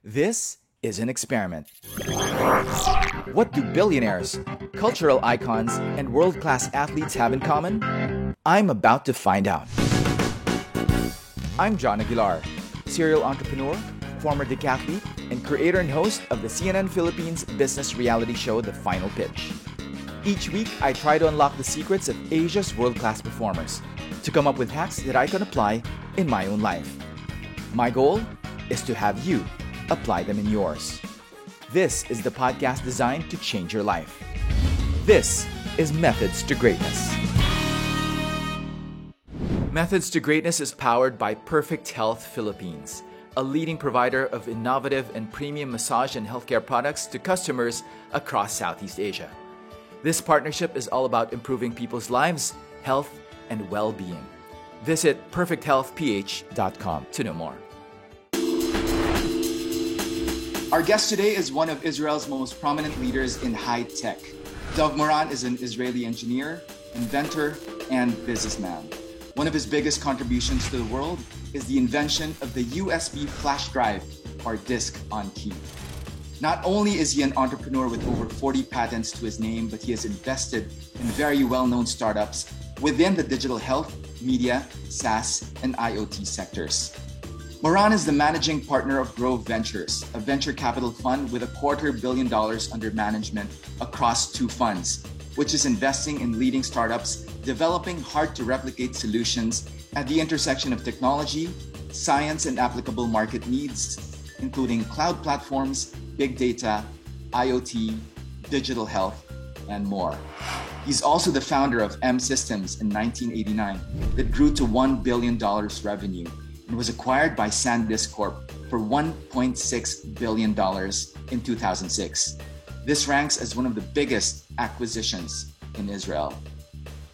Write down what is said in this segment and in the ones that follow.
This is an experiment. What do billionaires, cultural icons, and world-class athletes have in common? I'm about to find out. I'm John Aguilar, serial entrepreneur, former decathlete, and creator and host of the CNN Philippines business reality show, The Final Pitch. Each week, I try to unlock the secrets of Asia's world-class performers to come up with hacks that I can apply in my own life. My goal is to have you apply them in yours. This is the podcast designed to change your life. This is Methods to Greatness. Methods to Greatness is powered by Perfect Health Philippines, a leading provider of innovative and premium massage and healthcare products to customers across Southeast Asia. This partnership is all about improving people's lives, health, and well-being. Visit perfecthealthph.com to know more. Our guest today is one of Israel's most prominent leaders in high tech. Dov Moran is an Israeli engineer, inventor, and businessman. One of his biggest contributions to the world is the invention of the USB flash drive, or disk on key. Not only is he an entrepreneur with over 40 patents to his name, but he has invested in very well-known startups within the digital health, media, SaaS, and IoT sectors. Moran is the managing partner of Grove Ventures, a venture capital fund with $250 million under management across two funds, which is investing in leading startups developing hard-to-replicate solutions at the intersection of technology, science, and applicable market needs, including cloud platforms, big data, IoT, digital health, and more. He's also the founder of M Systems in 1989 that grew to $1 billion revenue and was acquired by SanDisk Corp for $1.6 billion in 2006. This ranks as one of the biggest acquisitions in Israel.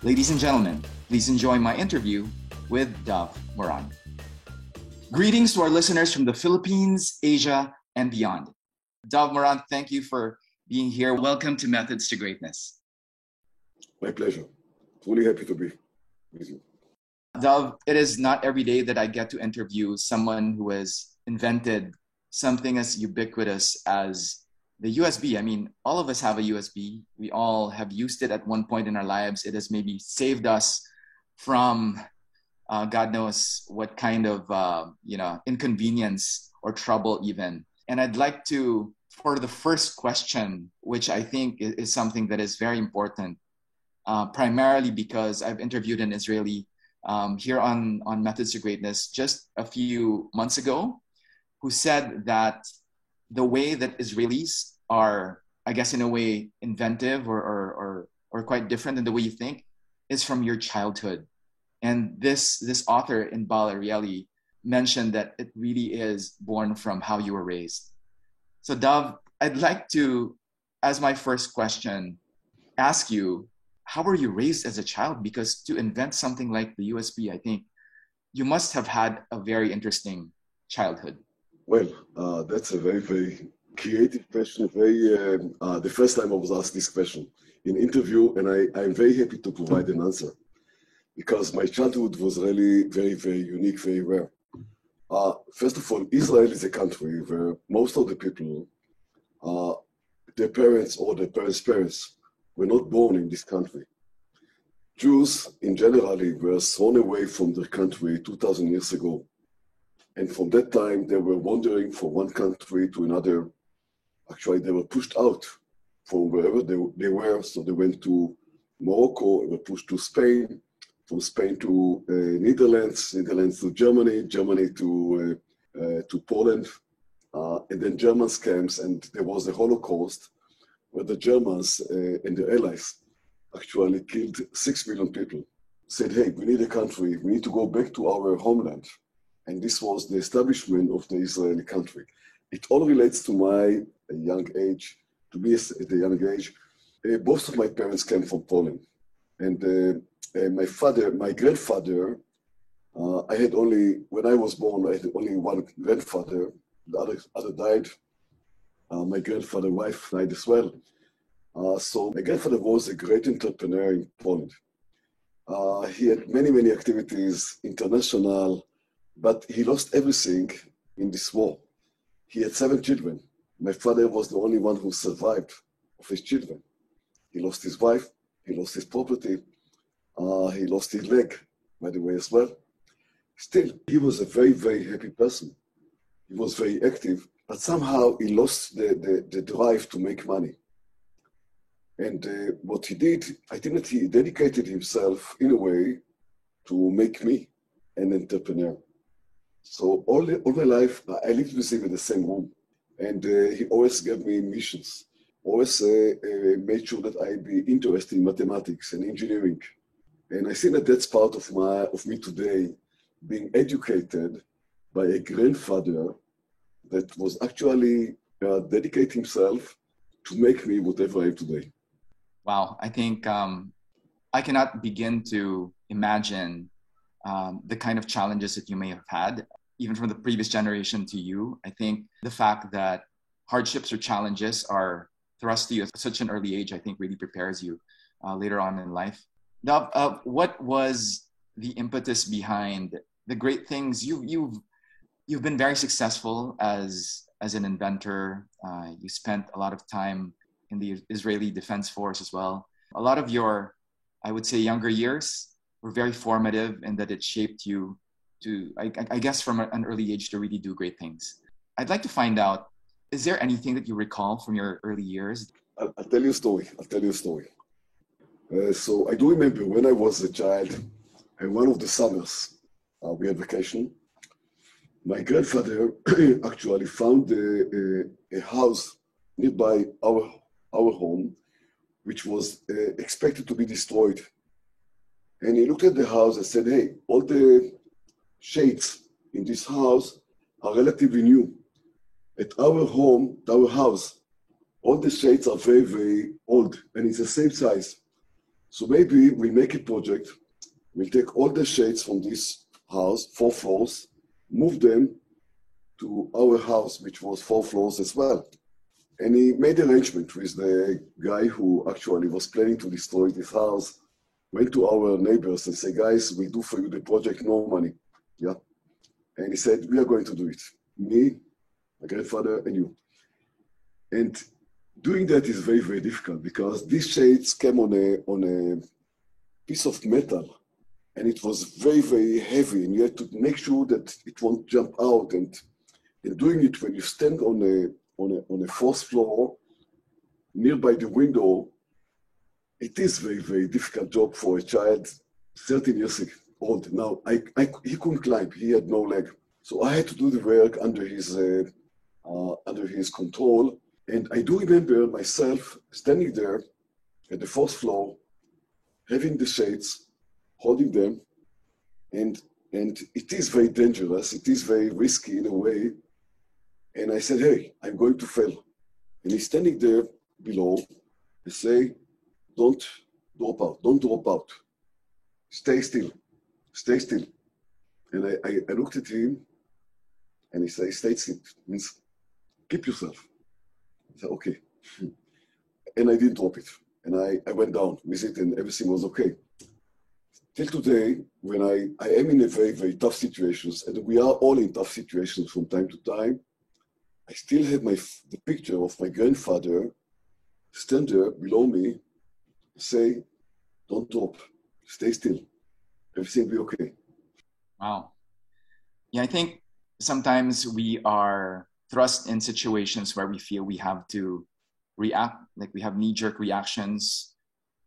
Ladies and gentlemen, please enjoy my interview with Dov Moran. Greetings to our listeners from the Philippines, Asia, and beyond. Dov Moran, thank you for being here. Welcome to Methods to Greatness. My pleasure. Truly happy to be with you. Dov, it is not every day that I get to interview someone who has invented something as ubiquitous as the USB. I mean, all of us have a USB. We all have used it at one point in our lives. It has maybe saved us from God knows what kind of inconvenience or trouble even. And I'd like to, for the first question, which I think is something that is very important, primarily because I've interviewed an Israeli here on Methods to Greatness just a few months ago, who said that the way that Israelis are, I guess in a way, inventive or quite different than the way you think is from your childhood. And this author, Inbal Arieli, mentioned that it really is born from how you were raised. So Dov, I'd like to, as my first question, ask you, how were you raised as a child? Because to invent something like the USB, I think you must have had a very interesting childhood. Well, that's a very, very creative question. The first time I was asked this question in interview, and I'm very happy to provide an answer because my childhood was really very, very unique, very rare. First of all, Israel is a country where most of the people, their parents or their parents' were not born in this country. Jews, in general, were thrown away from their country 2,000 years ago. And from that time, they were wandering from one country to another. Actually, they were pushed out from wherever they were. So they went to Morocco, they were pushed to Spain, from Spain to Netherlands to Germany to Poland. And then Germans came, and there was the Holocaust, where the Germans and the Allies actually killed 6 million people, said, hey, we need a country, we need to go back to our homeland. And this was the establishment of the Israeli country. It all relates to my young age, to me at a young age. Both of my parents came from Poland. And my grandfather, when I was born, I had only one grandfather. The other died. My grandfather's wife died as well. So my grandfather was a great entrepreneur in Poland. He had many, many activities, international, but he lost everything in this war. He had 7 children. My father was the only one who survived of his children. He lost his wife, he lost his property, he lost his leg, by the way, as well. Still, he was a very, very happy person. He was very active, but somehow he lost the drive to make money. And what he did, I think that he dedicated himself in a way to make me an entrepreneur. So all my life, I lived with him in the same room. And he always gave me missions, always made sure that I be interested in mathematics and engineering. And I think that that's part of me today, being educated by a grandfather that was actually dedicating himself to make me whatever I am today. Wow, I think I cannot begin to imagine the kind of challenges that you may have had, even from the previous generation to you. I think the fact that hardships or challenges are thrust to you at such an early age, I think really prepares you later on in life. Now, what was the impetus behind the great things you've been very successful as an inventor? You spent a lot of time in the Israeli Defense Force as well. A lot of your, I would say, younger years were very formative in that it shaped you to, I guess, from an early age to really do great things. I'd like to find out, is there anything that you recall from your early years? I'll tell you a story. So I do remember when I was a child, and one of the summers, we had vacation. My grandfather actually found a house nearby our home, which was expected to be destroyed. And he looked at the house and said, hey, all the shades in this house are relatively new. At our house, all the shades are very, very old, and it's the same size. So maybe we make a project, we'll take all the shades from this house, 4 floors, move them to our house, which was 4 floors as well. And he made arrangement with the guy who actually was planning to destroy this house, went to our neighbors and said, guys, we do for you the project, no money. Yeah. And he said, we are going to do it. Me, my grandfather, and you. And doing that is very, very difficult because these shades came on a piece of metal, and it was very, very heavy, and you had to make sure that it won't jump out. And doing it when you stand on a 4th floor nearby the window, it is very, very difficult job for a child 13 years old. Now, he couldn't climb, he had no leg. So I had to do the work under his control. And I do remember myself standing there at the 4th floor, having the shades, holding them, and it is very dangerous, it is very risky in a way. And I said, hey, I'm going to fail. And he's standing there below and say, don't drop out. Stay still. And I looked at him and he said, stay still, means keep yourself. I said, okay. And I didn't drop it. And I went down with it and everything was okay. Till today, when I am in a very, very tough situations, and we are all in tough situations from time to time, I still have the picture of my grandfather stand there below me, say, don't drop, stay still, everything will be okay. Wow. Yeah, I think sometimes we are thrust in situations where we feel we have to react, like we have knee-jerk reactions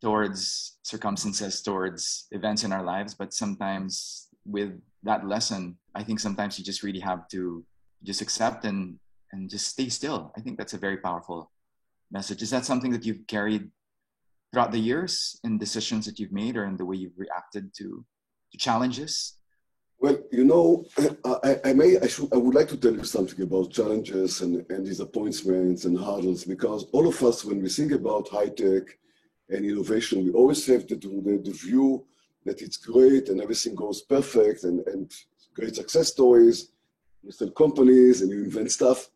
towards circumstances, towards events in our lives. But sometimes with that lesson, I think sometimes you just really have to just accept and just stay still. I think that's a very powerful message. Is that something that you've carried throughout the years in decisions that you've made or in the way you've reacted to challenges? Well, you know, I would like to tell you something about challenges and disappointments and hurdles, because all of us, when we think about high tech and innovation, we always have the view that it's great and everything goes perfect and great success stories. You sell companies and you invent stuff.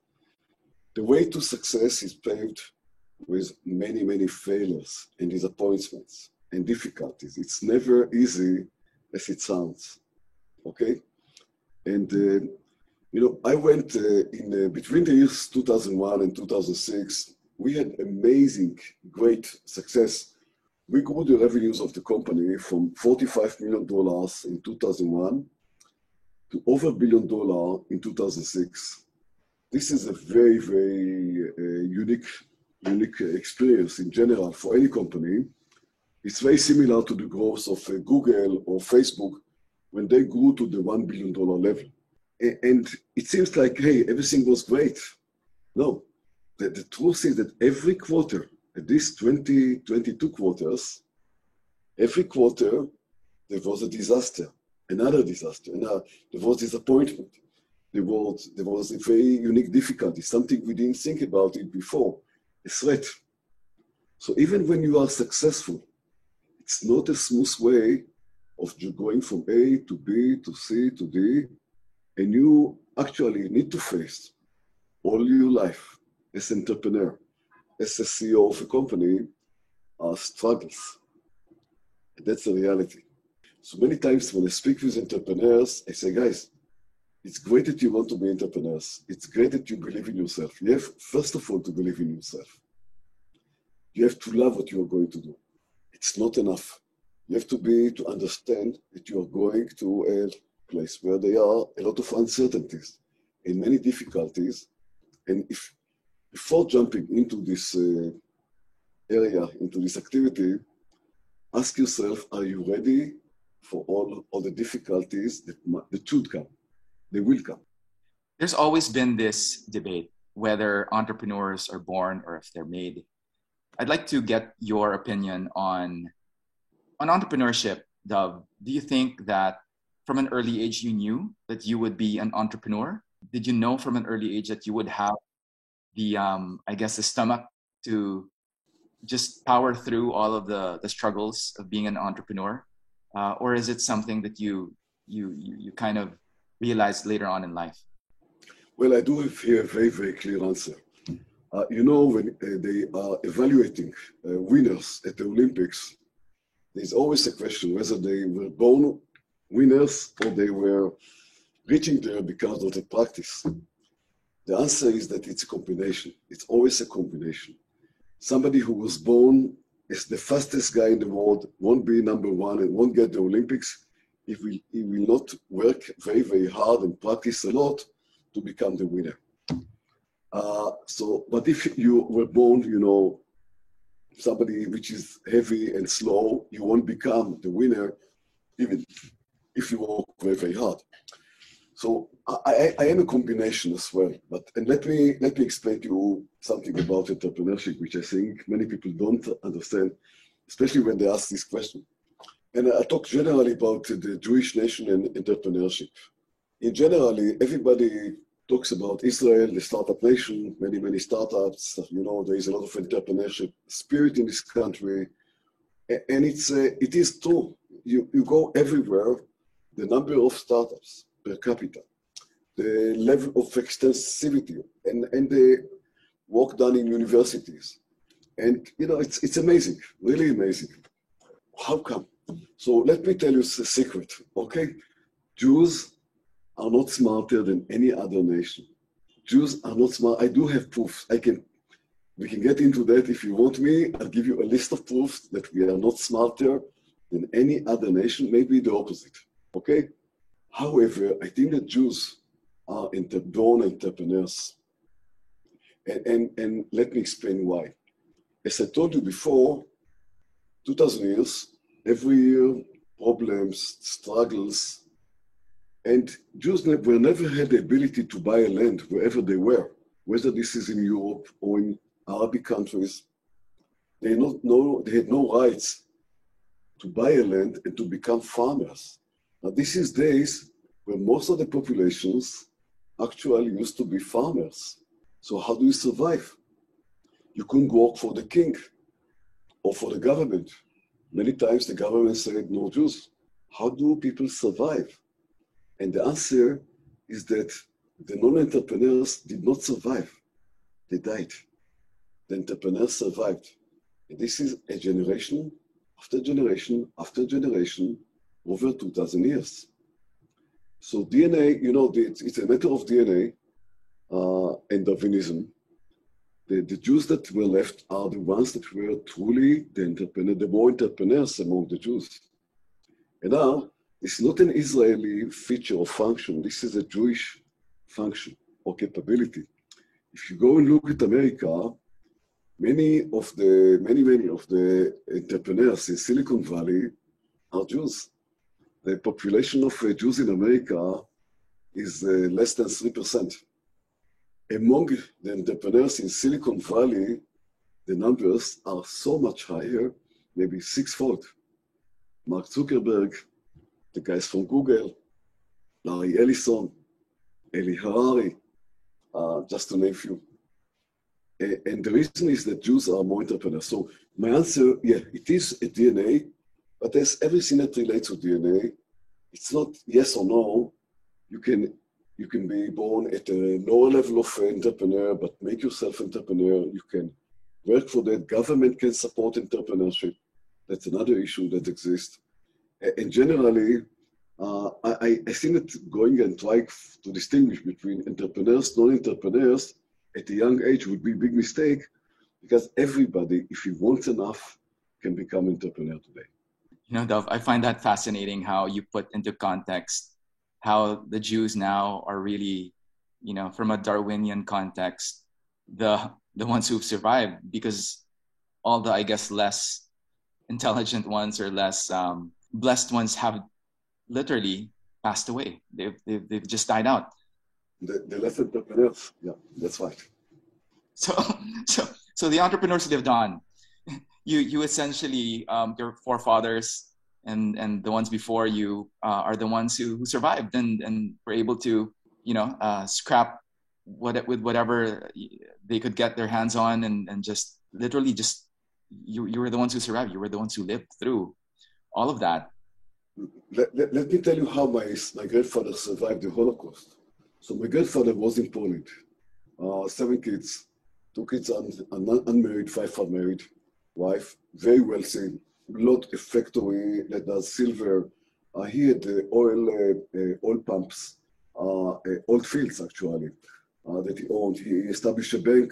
The way to success is paved with many, many failures and disappointments and difficulties. It's never easy as it sounds. Okay? And You know, I went between the years 2001 and 2006, we had amazing, great success. We grew the revenues of the company from $45 million in 2001 to over $1 billion in 2006. This is a very, very unique experience in general for any company. It's very similar to the growth of Google or Facebook when they grew to the $1 billion level. And it seems like, hey, everything was great. No, the truth is that every quarter, at least 22 quarters, every quarter there was a disaster, another disaster, and there was disappointment. There was a very unique difficulty, something we didn't think about it before, a threat. So even when you are successful, it's not a smooth way of going from A to B to C to D, and you actually need to face all your life as an entrepreneur, as a CEO of a company, struggles. And that's the reality. So many times when I speak with entrepreneurs, I say, guys, it's great that you want to be entrepreneurs. It's great that you believe in yourself. You have, first of all, to believe in yourself. You have to love what you are going to do. It's not enough. You have to understand that you are going to a place where there are a lot of uncertainties and many difficulties. And if before jumping into this area, into this activity, ask yourself, are you ready for all the difficulties that should come? They will come. There's always been this debate whether entrepreneurs are born or if they're made. I'd like to get your opinion on entrepreneurship, Dov. Do you think that from an early age you knew that you would be an entrepreneur? Did you know from an early age that you would have the, the stomach to just power through all of the struggles of being an entrepreneur? Or is it something that you kind of realized later on in life? Well, I do have here a very, very clear answer. When they are evaluating winners at the Olympics, there's always a question whether they were born winners or they were reaching there because of the practice. The answer is that it's a combination. It's always a combination. Somebody who was born as the fastest guy in the world won't be number one and won't get the Olympics if he will not work very, very hard and practice a lot to become the winner. But if you were born, somebody which is heavy and slow, you won't become the winner even if you work very, very hard. So I am a combination as well. And let me explain to you something about entrepreneurship, which I think many people don't understand, especially when they ask this question. And I talk generally about the Jewish nation and entrepreneurship. In generally, everybody talks about Israel, the startup nation, many startups. There is a lot of entrepreneurship spirit in this country. And it is true. You go everywhere, the number of startups per capita, the level of extensivity, and the work done in universities. And, it's amazing, really amazing. How come? So let me tell you a secret, okay? Jews are not smarter than any other nation. Jews are not smart. I do have proofs. We can get into that if you want me. I'll give you a list of proofs that we are not smarter than any other nation, maybe the opposite, okay? However, I think that Jews are born entrepreneurs. And let me explain why. As I told you before, 2,000 years, every year, problems, struggles, and Jews were never had the ability to buy a land wherever they were, whether this is in Europe or in Arabic countries. They had no rights to buy a land and to become farmers. Now, this is days where most of the populations actually used to be farmers. So how do you survive? You couldn't work for the king or for the government. Many times the government said, no Jews. How do people survive? And the answer is that the non-entrepreneurs did not survive. They died. The entrepreneurs survived. And this is a generation after generation after generation over 2,000 years. So DNA, you know, it's a matter of DNA and Darwinism. The Jews that were left are the ones that were truly the more entrepreneurs among the Jews. And now, it's not an Israeli feature or function. This is a Jewish function or capability. If you go and look at America, many of the entrepreneurs in Silicon Valley are Jews. The population of Jews in America is less than 3%. Among the entrepreneurs in Silicon Valley, the numbers are so much higher, maybe sixfold. Mark Zuckerberg, the guys from Google, Larry Ellison, Eli Harari, just to name a few. And the reason is that Jews are more entrepreneurs. So my answer, yeah, it is a DNA, but there's everything that relates to DNA. It's not yes or no. You can be born at a lower level of entrepreneur, but make yourself entrepreneur. You can work for that. Government can support entrepreneurship. That's another issue that exists. And generally, I think that going and trying to distinguish between entrepreneurs, non-entrepreneurs at a young age would be a big mistake, because everybody, if he wants enough, can become entrepreneur today. You know, Dov, I find that fascinating how you put into context how the Jews now are really, you know, from a Darwinian context, the ones who've survived, because all the, I guess, less intelligent ones or less blessed ones have literally passed away. They've just died out. The less entrepreneurs, yeah, that's right. So the entrepreneurs lived on. You essentially, your forefathers and the ones before you are the ones who survived and were able to, you know, scrap with whatever they could get their hands on, and just literally just you were the ones who survived. You were the ones who lived through all of that. Let me tell you how my grandfather survived the Holocaust. So my grandfather was in Poland, 7 kids, 2 kids unmarried, 5 are married, wife, very wealthy, lot of factory that does silver. He had oil pumps, oil fields actually, that he owned. He established a bank.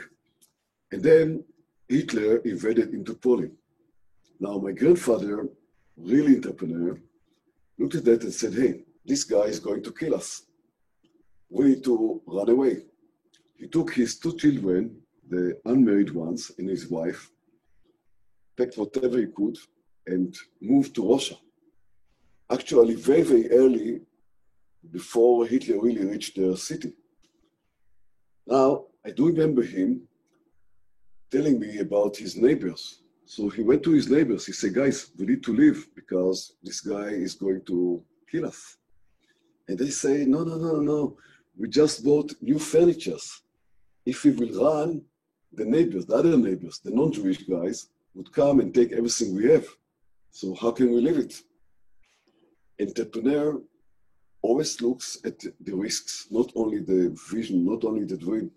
And then Hitler invaded into Poland. Now my grandfather, really entrepreneur, looked at that and said, hey, this guy is going to kill us. We need to run away. He took his 2 children, the unmarried ones, and his wife, packed whatever he could, and moved to Russia. Actually, very, very early, before Hitler really reached the city. Now, I do remember him telling me about his neighbors. So he went to his neighbors. He said, guys, we need to leave because this guy is going to kill us. And they say, no. We just bought new furnitures. If we will run, the neighbors, the other neighbors, the non-Jewish guys, would come and take everything we have. So how can we leave it? Entrepreneur always looks at the risks, not only the vision, not only the dream.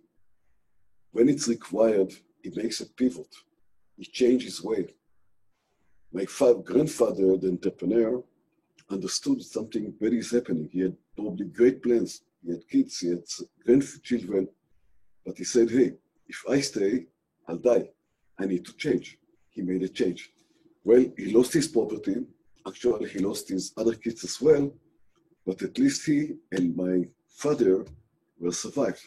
When it's required, he makes a pivot. He changes his way. My grandfather, the entrepreneur, understood something bad is happening. He had probably great plans. He had kids, he had grandchildren. But he said, hey, if I stay, I'll die. I need to change. He made a change. Well, he lost his property. Actually, he lost his other kids as well. But at least he and my father will survive.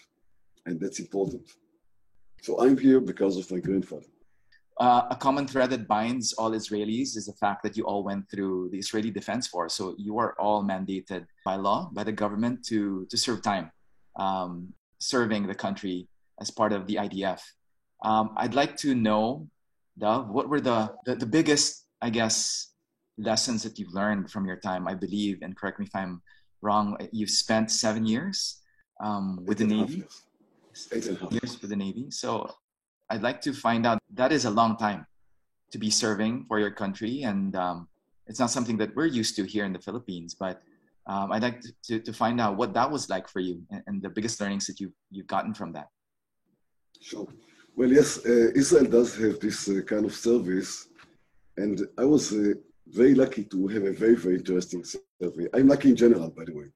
And that's important. So I'm here because of my grandfather. A common thread that binds all Israelis is the fact that you all went through the Israeli Defense Force. So you are all mandated by law, by the government to serve time, serving the country as part of the IDF. I'd like to know, Dov, what were the biggest, I guess, lessons that you've learned from your time? I believe, and correct me if I'm wrong, you've spent 7 years with the Navy. 8.5 years with the Navy. So I'd like to find out, that is a long time to be serving for your country. And it's not something that we're used to here in the Philippines, but I'd like to find out what that was like for you and the biggest learnings that you've gotten from that. Sure. Well, yes, Israel does have this kind of service. And I was very lucky to have a very, very interesting survey. I'm lucky in general, by the way.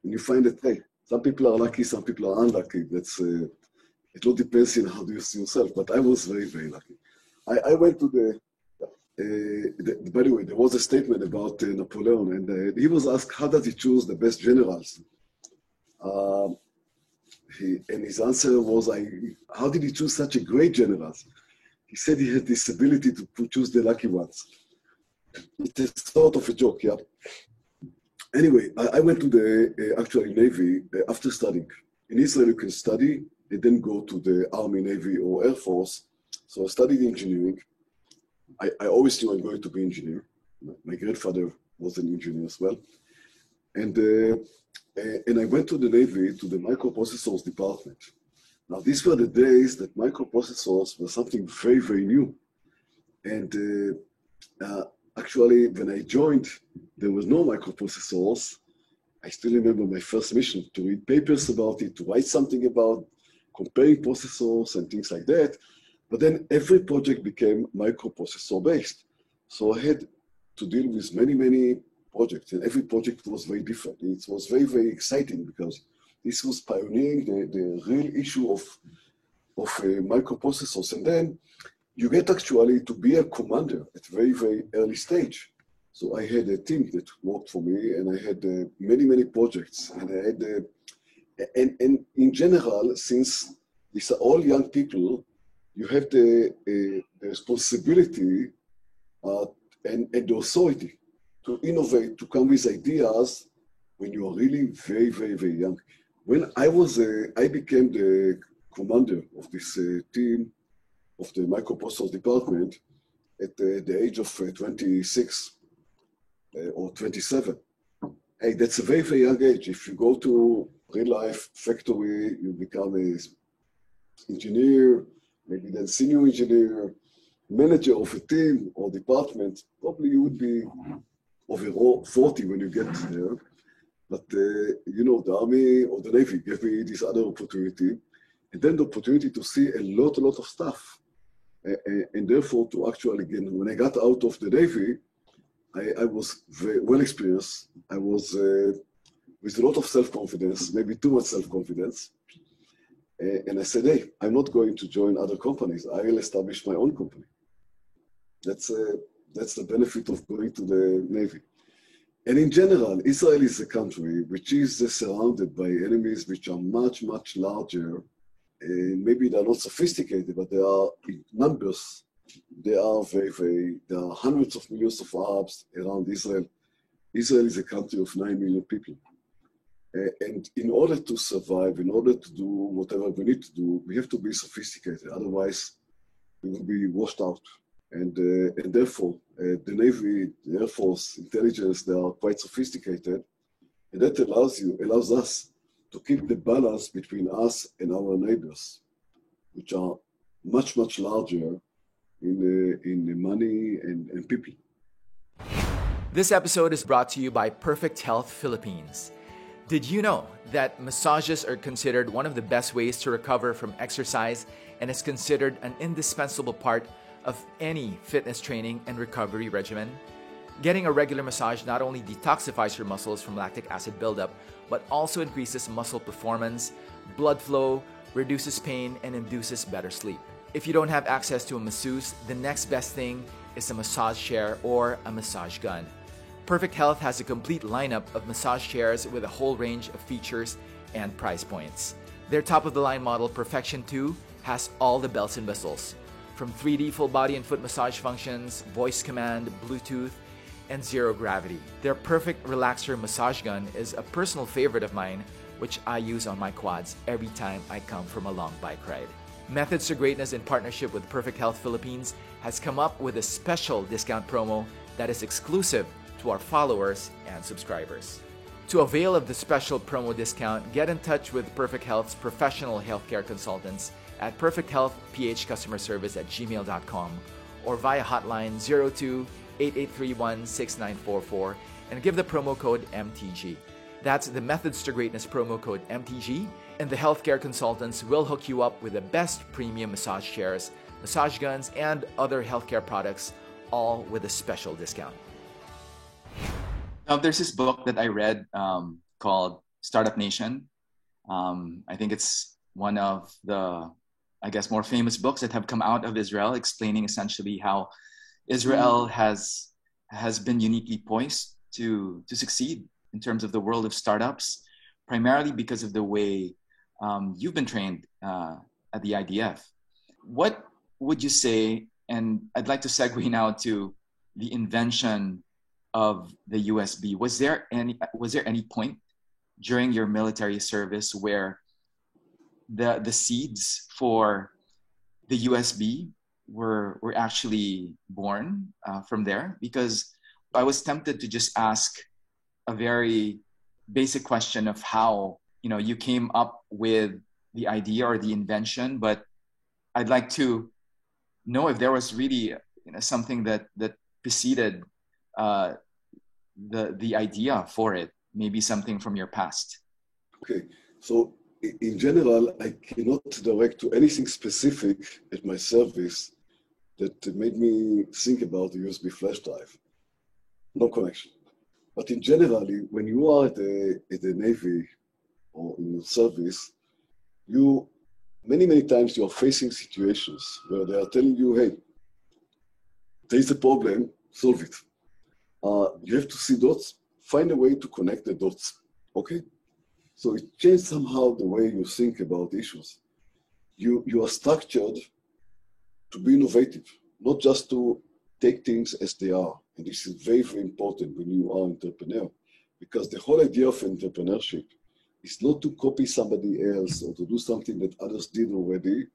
And you find that, hey, some people are lucky, some people are unlucky. That's it all depends on how do you see yourself. But I was very, very lucky. I went to by the way, there was a statement about Napoleon, and he was asked, how does he choose the best generals? And his answer was, how did he choose such a great generals? He said he had this ability to choose the lucky ones. It's sort of a joke, yeah. Anyway, I went to the actual Navy after studying. In Israel, you can study and then go to the Army, Navy, or Air Force. So I studied engineering. I always knew I'm going to be an engineer. My grandfather was an engineer as well. And I went to the Navy, to the microprocessors department. Now, these were the days that microprocessors were something very, very new. And actually, when I joined, there was no microprocessors. I still remember my first mission, to read papers about it, to write something about comparing processors and things like that. But then every project became microprocessor based. So I had to deal with many, many projects, and every project was very different. It was very, very exciting because this was pioneering the real issue of microprocessors. And then you get actually to be a commander at a very, very early stage. So I had a team that worked for me, and I had many, many projects. And I had, and in general, since these are all young people, you have the responsibility and the authority to innovate, to come with ideas when you are really very, very, very young. When I became the commander of this team of the microprocessors department at the age of 26 or 27. Hey, that's a very, very young age. If you go to real life factory, you become an engineer, maybe then senior engineer, manager of a team or department. Probably you would be over 40 when you get there. But, you know, the Army or the Navy gave me this other opportunity. And then the opportunity to see a lot of stuff. And therefore, to actually, again, when I got out of the Navy, I was very well experienced. I was with a lot of self-confidence, maybe too much self-confidence. And I said, hey, I'm not going to join other companies. I will establish my own company. That's the benefit of going to the Navy. And in general, Israel is a country which is surrounded by enemies which are much, much larger. And maybe they're not sophisticated, but they are in numbers. They are there are hundreds of millions of Arabs around Israel. Israel is a country of 9 million people. And in order to survive, in order to do whatever we need to do, we have to be sophisticated. Otherwise, we will be washed out. And therefore, the Navy, the Air Force, intelligence, they are quite sophisticated. And that allows us to keep the balance between us and our neighbors, which are much, much larger in money and people. This episode is brought to you by Perfect Health Philippines. Did you know that massages are considered one of the best ways to recover from exercise and is considered an indispensable part of any fitness training and recovery regimen? Getting a regular massage not only detoxifies your muscles from lactic acid buildup, but also increases muscle performance, blood flow, reduces pain, and induces better sleep. If you don't have access to a masseuse, the next best thing is a massage chair or a massage gun. Perfect Health has a complete lineup of massage chairs with a whole range of features and price points. Their top-of-the-line model, Perfection 2, has all the bells and whistles. From 3D full body and foot massage functions, voice command, Bluetooth, and zero gravity. Their Perfect Relaxer massage gun is a personal favorite of mine, which I use on my quads every time I come from a long bike ride. Methods to Greatness, in partnership with Perfect Health Philippines, has come up with a special discount promo that is exclusive to our followers and subscribers. To avail of the special promo discount, get in touch with Perfect Health's professional healthcare consultants at perfecthealthphcustomerservice@gmail.com or via hotline 02-8831-6944 and give the promo code MTG. That's the Methods to Greatness promo code MTG, and the healthcare consultants will hook you up with the best premium massage chairs, massage guns, and other healthcare products, all with a special discount. Now, there's this book that I read called Startup Nation. I think it's one of the, I guess, more famous books that have come out of Israel, explaining essentially how Israel has been uniquely poised to succeed in terms of the world of startups, primarily because of the way you've been trained at the IDF. What would you say, and I'd like to segue now to the invention of the USB. Was there any point during your military service where the seeds for the USB were actually born from there? Because I was tempted to just ask a very basic question of how you came up with the idea or the invention, but I'd like to know if there was really something that preceded the idea for it, maybe something from your past. Okay, so in general, I cannot direct to anything specific at my service that made me think about the USB flash drive. No connection. But in generally, when you are at the Navy or in your service, many times you are facing situations where they are telling you, hey, there's a problem, solve it. You have to see dots, find a way to connect the dots, okay? So it changed somehow the way you think about issues. You are structured to be innovative, not just to take things as they are. And this is very, very important when you are an entrepreneur, because the whole idea of entrepreneurship is not to copy somebody else or to do something that others did already,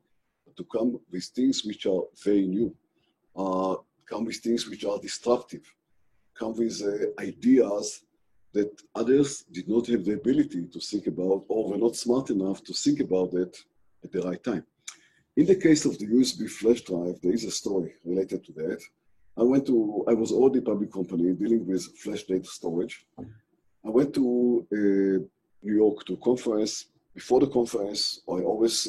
but to come with things which are very new, come with things which are disruptive, come with ideas that others did not have the ability to think about or were not smart enough to think about it at the right time. In the case of the USB flash drive, there is a story related to that. I was already a public company dealing with flash data storage. I went to New York to a conference. Before the conference, I always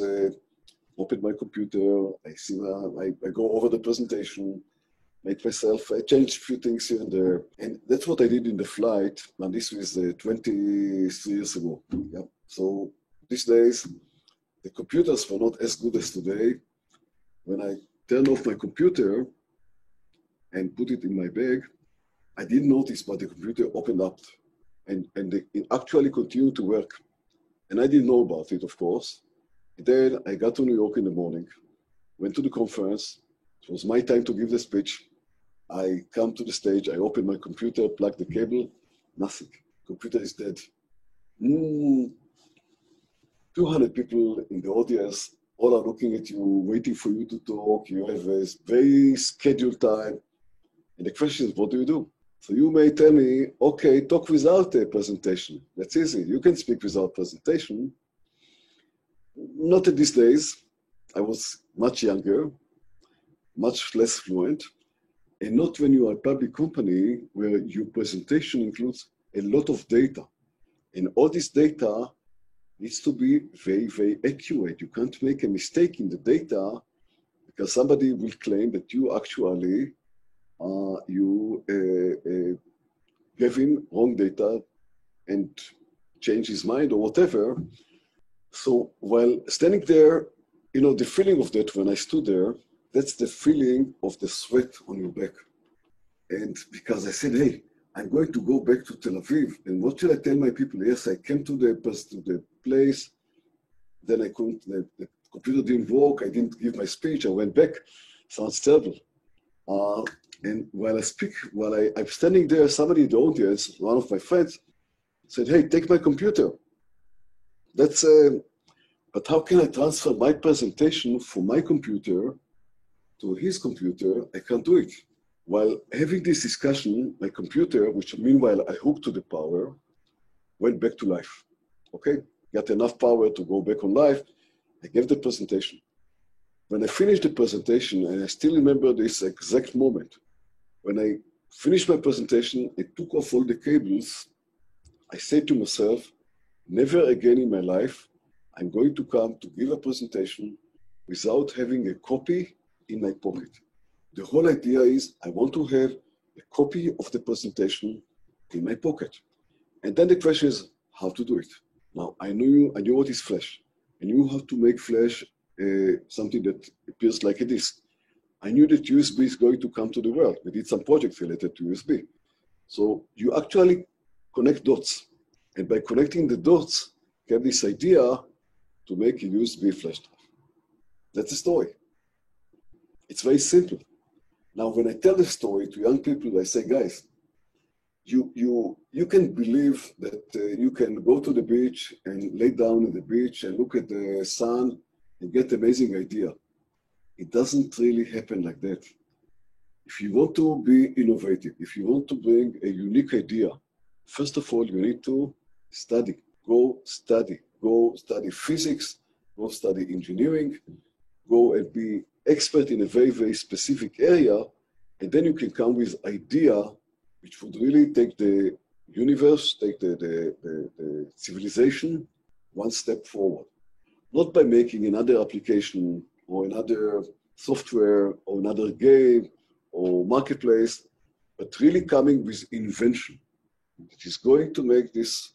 open my computer, I go over the presentation, I changed a few things here and there. And that's what I did in the flight. And this was 23 years ago. Yeah. So these days, the computers were not as good as today. When I turned off my computer and put it in my bag, I didn't notice, but the computer opened up and it actually continued to work. And I didn't know about it, of course. And then I got to New York in the morning, went to the conference. It was my time to give the speech. I come to the stage, I open my computer, plug the cable, nothing. Computer is dead. 200 people in the audience, all are looking at you, waiting for you to talk. You have a very scheduled time. And the question is, what do you do? So you may tell me, okay, talk without a presentation. That's easy. You can speak without presentation. Not in these days. I was much younger, much less fluent. And not when you are a public company where your presentation includes a lot of data. And all this data needs to be very, very accurate. You can't make a mistake in the data because somebody will claim that you actually gave him wrong data and changed his mind or whatever. So while standing there, the feeling of that when I stood there, that's the feeling of the sweat on your back. And because I said, hey, I'm going to go back to Tel Aviv. And what should I tell my people? Yes, I came to the place. Then I couldn't, the computer didn't work. I didn't give my speech. I went back. Sounds terrible. And while I'm standing there, somebody in the audience, one of my friends, said, hey, take my computer. But how can I transfer my presentation from my computer to his computer? I can't do it. While having this discussion, my computer, which meanwhile I hooked to the power, went back to life. Okay, got enough power to go back on life. I gave the presentation. When I finished the presentation, and I still remember this exact moment, when I finished my presentation, I took off all the cables. I said to myself, never again in my life, I'm going to come to give a presentation without having a copy in my pocket. The whole idea is I want to have a copy of the presentation in my pocket. And then the question is how to do it. Now, I knew what is flash. I knew how to make flash something that appears like a disk. I knew that USB is going to come to the world. We did some projects related to USB. So you actually connect dots. And by connecting the dots, you have this idea to make a USB flash drive. That's the story. It's very simple. Now, when I tell the story to young people, I say, guys, you can believe that you can go to the beach and lay down on the beach and look at the sun and get an amazing idea. It doesn't really happen like that. If you want to be innovative, if you want to bring a unique idea, first of all, you need to study. Go study physics, go study engineering, go and be expert in a very, very specific area, and then you can come with idea which would really take the universe, take the civilization one step forward. Not by making another application or another software or another game or marketplace, but really coming with invention that is going to make this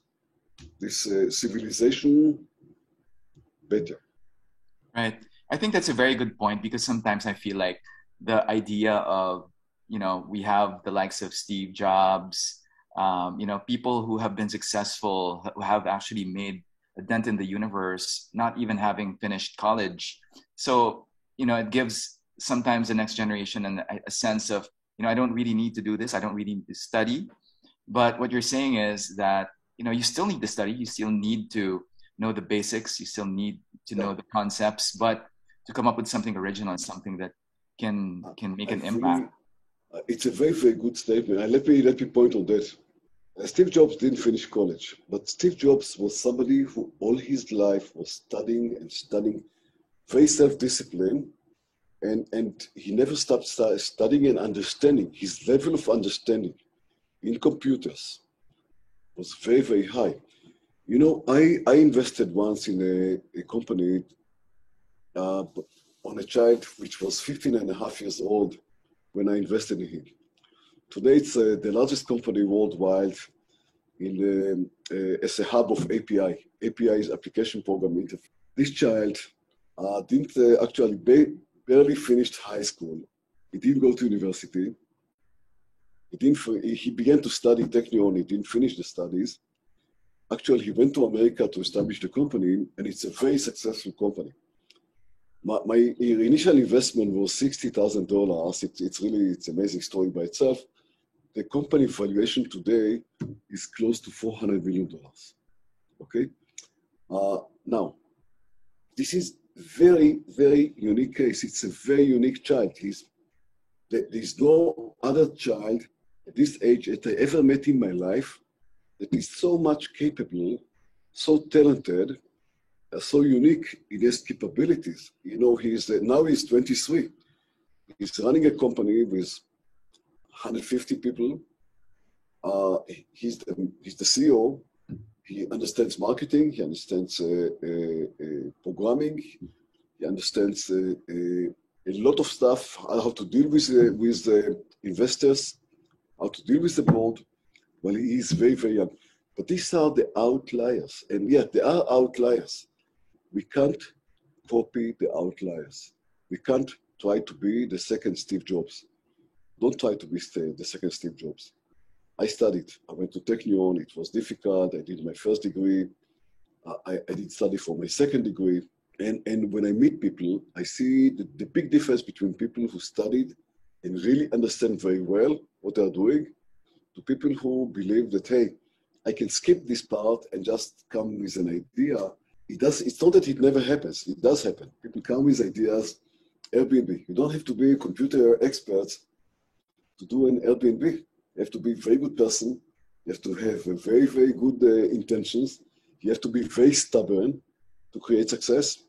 civilization better. Right. I think that's a very good point, because sometimes I feel like the idea of, we have the likes of Steve Jobs, people who have been successful, who have actually made a dent in the universe, not even having finished college. So, it gives sometimes the next generation a sense of, I don't really need to do this. I don't really need to study. But what you're saying is that, you still need to study. You still need to know the basics. You still need to know the concepts, but to come up with something original and something that can make an impact. It's a very, very good statement. And let me point on that. Steve Jobs didn't finish college, but Steve Jobs was somebody who all his life was studying, very self-disciplined, and he never stopped studying and understanding. His level of understanding in computers was very, very high. I invested once in a company on a child which was 15 and a half years old when I invested in him. Today, it's the largest company worldwide as a hub of API. API is Application Program Interface. This child didn't actually barely finished high school. He didn't go to university. He began to study Technion. He didn't finish the studies. Actually, he went to America to establish the company, and it's a very successful company. My initial investment was $60,000. It's an amazing story by itself. The company valuation today is close to $400 million. Okay? Now, this is very, very unique case. It's a very unique child. There's no other child at this age that I ever met in my life that is so much capable, so talented, so unique in his capabilities. Now he's 23. He's running a company with 150 people. He's the CEO. He understands marketing. He understands programming. He understands a lot of stuff, how to deal with investors, how to deal with the board. Well, he is very, very young. But these are the outliers. And yet, there are outliers. We can't copy the outliers. We can't try to be the second Steve Jobs. Don't try to be the second Steve Jobs. I studied. I went to Technion. It was difficult. I did my first degree. I did study for my second degree. And when I meet people, I see the big difference between people who studied and really understand very well what they're doing to people who believe that, hey, I can skip this part and just come with an idea. It's not that it never happens. It does happen. People come with ideas. Airbnb. You don't have to be a computer expert to do an Airbnb. You have to be a very good person. You have to have a very, very good intentions. You have to be very stubborn to create success.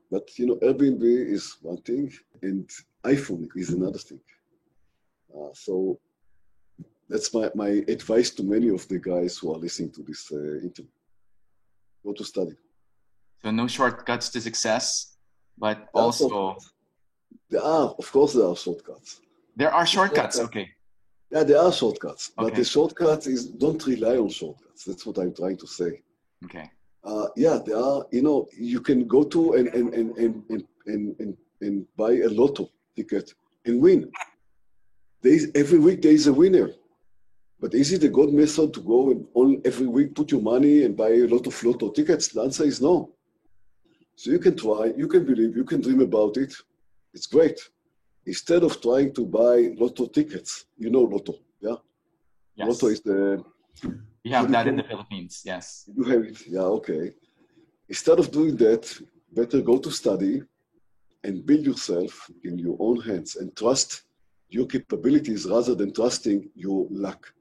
But, Airbnb is one thing and iPhone is another thing. So that's my advice to many of the guys who are listening to this interview. Go to study. So no shortcuts to success, but also... Of course there are shortcuts. There are shortcuts, okay. Yeah, there are shortcuts, but okay. The shortcut is don't rely on shortcuts. That's what I'm trying to say. Okay. Yeah, there are, you can go to and buy a lotto ticket and win. Every week there is a winner. But is it a good method to go and every week put your money and buy a lot of lotto tickets? The answer is no. So you can try, you can believe, you can dream about it. It's great. Instead of trying to buy lotto tickets, lotto, yeah? Yes. Lotto is the... We have that in the Philippines, yes. You have it, yeah, okay. Instead of doing that, better go to study and build yourself in your own hands and trust your capabilities rather than trusting your luck.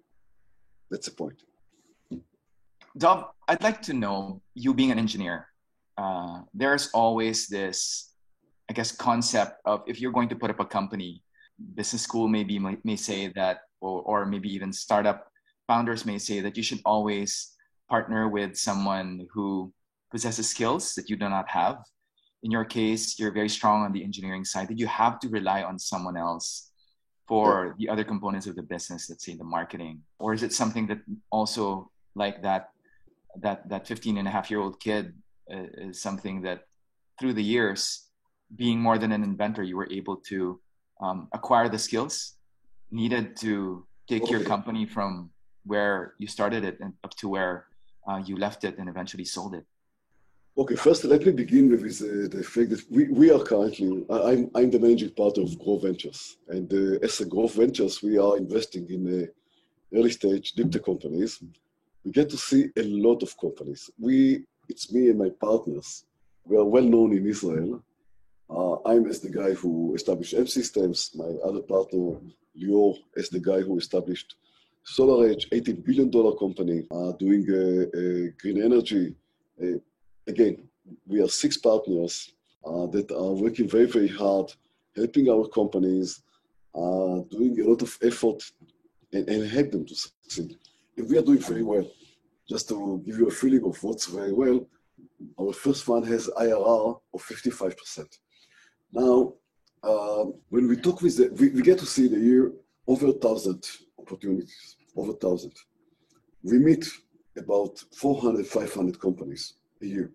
That's the point. Dov, I'd like to know, you being an engineer, there's always this, I guess, concept of if you're going to put up a company, business school may say that, or maybe even startup founders may say that you should always partner with someone who possesses skills that you do not have. In your case, you're very strong on the engineering side. Did you have to rely on someone else for the other components of the business, let's say the marketing? Or is it something that also like that 15-and-a-half-year-old kid is something that through the years, being more than an inventor, you were able to acquire the skills needed to take your company from where you started it and up to where you left it and eventually sold it? Okay, first let me begin with the fact that we are currently, I'm the managing partner of Growth Ventures. And as a Growth Ventures, we are investing in early stage deep tech companies. We get to see a lot of companies. It's me and my partners. We are well known in Israel. I'm as the guy who established M Systems. My other partner, Lior, as the guy who established SolarEdge, $18 billion company, doing green energy. Again, we are 6 partners that are working very, very hard, helping our companies, doing a lot of effort and help them to succeed. And we are doing very well. Just to give you a feeling of what's very well, our first fund has IRR of 55%. Now, when we talk with we get to see the year over 1,000 opportunities, over 1,000. We meet about 400, 500 companies a year.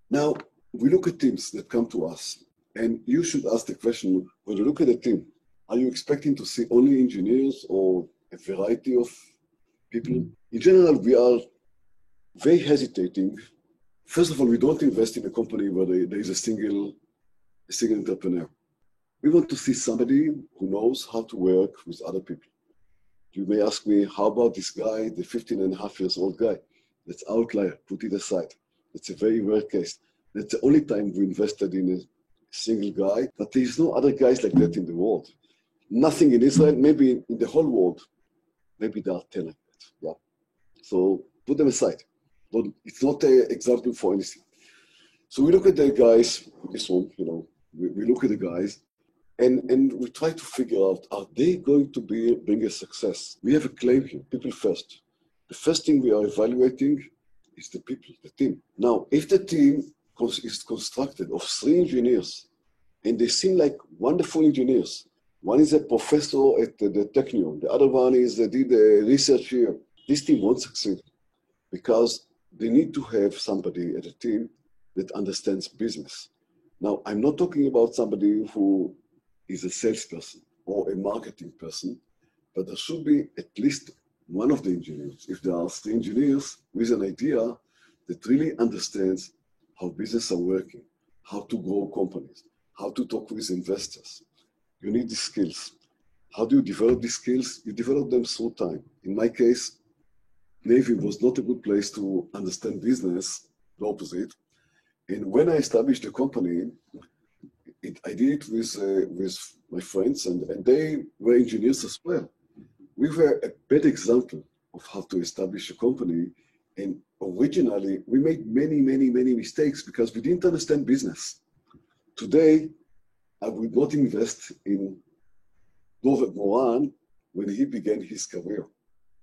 Now, we look at teams that come to us, and you should ask the question, when you look at a team, are you expecting to see only engineers or a variety of people? In general, we are very hesitating. First of all, we don't invest in a company where there is a single entrepreneur. We want to see somebody who knows how to work with other people. You may ask me, how about this guy, the 15-and-a-half-years-old guy? That's outlier, put it aside. It's a very rare case. That's the only time we invested in a single guy, but there's no other guys like that in the world. Nothing in Israel, maybe in the whole world, maybe there are 10 like that, yeah. So put them aside. It's not an example for anything. So we look at the guys, this one, we look at the guys, and we try to figure out, are they going to bring a success? We have a claim here, people first. The first thing we are evaluating is the people, the team. Now, if the team is constructed of 3 engineers, and they seem like wonderful engineers, one is a professor at the Technion, the other one did research here, this team won't succeed because they need to have somebody at the team that understands business. Now, I'm not talking about somebody who is a salesperson or a marketing person, but there should be at least one of the engineers, if there are 3 engineers, with an idea that really understands how business are working, how to grow companies, how to talk with investors. You need these skills. How do you develop these skills? You develop them through time. In my case, Navy was not a good place to understand business, the opposite. And when I established the company, I did it with my friends, and they were engineers as well. We were a bad example of how to establish a company. And originally, we made many, many, many mistakes because we didn't understand business. Today, I would not invest in Dov Moran when he began his career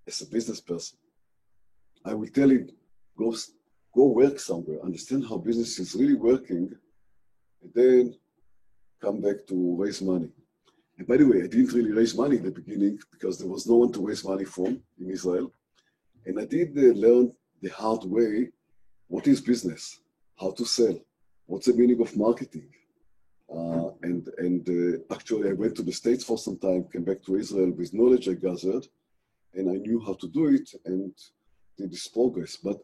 as a business person. I will tell him, go work somewhere, understand how business is really working, and then come back to raise money. And by the way, I didn't really raise money in the beginning because there was no one to raise money from in Israel. And I did learn the hard way what is business, how to sell, what's the meaning of marketing. Actually, I went to the States for some time, came back to Israel with knowledge I gathered, and I knew how to do it and did this progress. But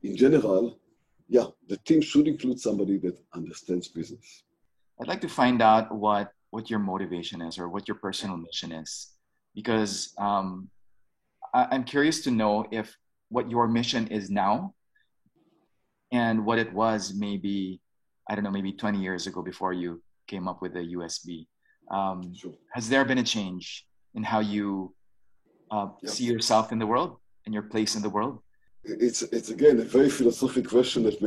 in general, yeah, the team should include somebody that understands business. I'd like to find out what your motivation is or what your personal mission is, because I'm curious to know if what your mission is now and what it was maybe, I don't know, maybe 20 years ago before you came up with the USB. Sure. Has there been a change in how you see yourself in the world and your place in the world? It's again a very philosophical question that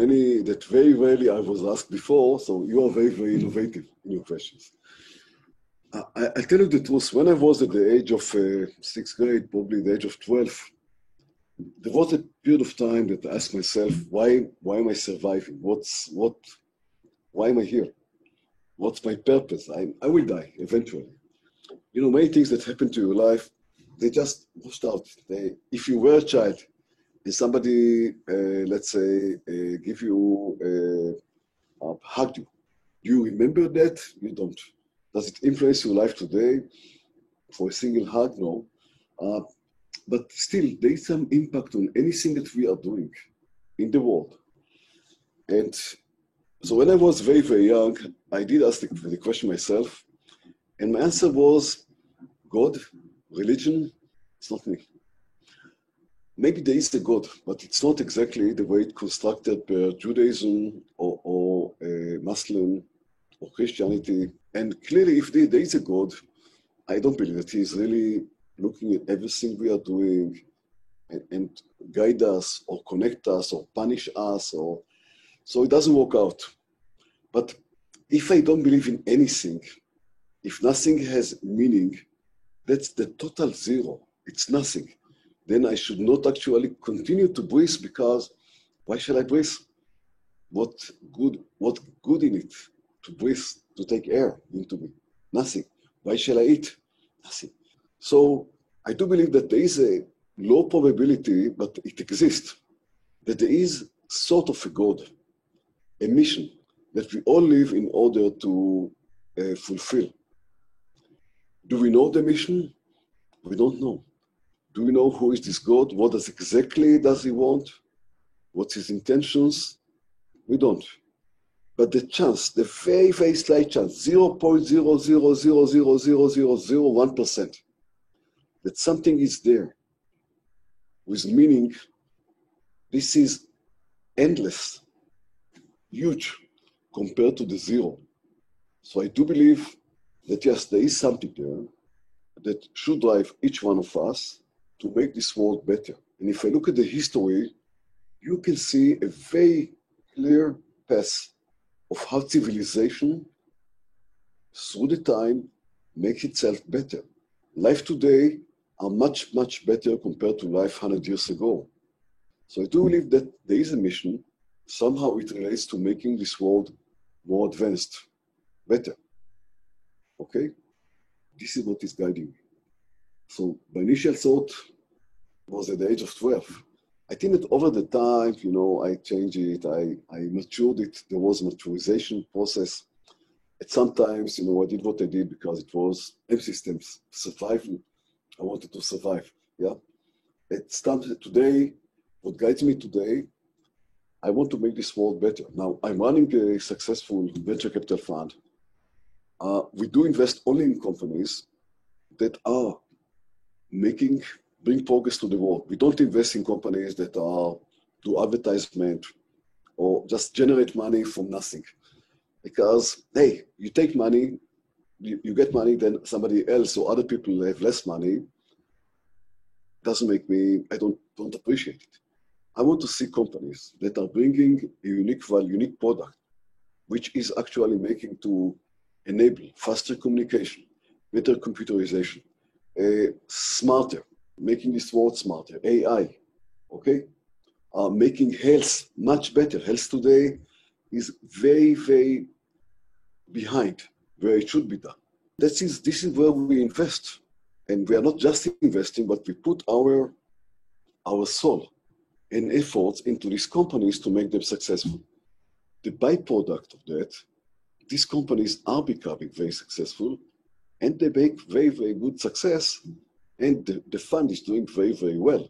very rarely I was asked before. So you are very, very innovative in your questions. I tell you the truth. When I was at the age of sixth grade, probably the age of 12, there was a period of time that I asked myself, why am I surviving? Why am I here? What's my purpose? I will die eventually. You know, many things that happen to your life, they just washed out. If you were a child, and somebody, let's say, give you, hugged you, do you remember that? You don't. Does it influence your life today? For a single hug? No. But still, there is some impact on anything that we are doing in the world. And so when I was very, very young, I did ask the question myself, and my answer was, God, religion, it's not me. Maybe there is a God, but it's not exactly the way it's constructed per Judaism or Muslim or Christianity. And clearly, if there is a God, I don't believe that he is really looking at everything we are doing and guide us or connect us or punish us. So it doesn't work out. But if I don't believe in anything, if nothing has meaning, that's the total zero. It's nothing. Then I should not actually continue to breathe, because why should I breathe? What good in it to breathe, to take air into me? Nothing. Why shall I eat? Nothing. So I do believe that there is a low probability, but it exists, that there is sort of a God, a mission that we all live in order to fulfill. Do we know the mission? We don't know. Do we know who is this God? What exactly does he want? What's his intentions? We don't. But the chance, the very, very slight chance, 0.000000001%, that something is there with meaning, this is endless, huge compared to the zero. So I do believe that yes, there is something there that should drive each one of us to make this world better. And if I look at the history, you can see a very clear path of how civilization, through the time, makes itself better. Life today are much, much better compared to life 100 years ago. So I do believe that there is a mission. Somehow it relates to making this world more advanced, better. Okay? This is what is guiding me. So my initial thought was at the age of 12. I think that over the time, I changed it, I matured it. There was a maturization process. And sometimes, I did what I did because it was M systems, survival. I wanted to survive, yeah? It started today, what guides me today, I want to make this world better. Now, I'm running a successful venture capital fund. We do invest only in companies that are bring progress to the world. We don't invest in companies that do advertisement or just generate money from nothing. Because, hey, you take money, you get money, then somebody else or other people have less money. Doesn't make me, I don't appreciate it. I want to see companies that are bringing a unique value, unique product, which is actually making to enable faster communication, better computerization, smarter, making this world smarter, AI, okay? Making health much better. Health today is very, very behind where it should be done. This is where we invest. And we are not just investing, but we put our soul and efforts into these companies to make them successful. The byproduct of that, these companies are becoming very successful, and they make very, very good success, and the fund is doing very, very well.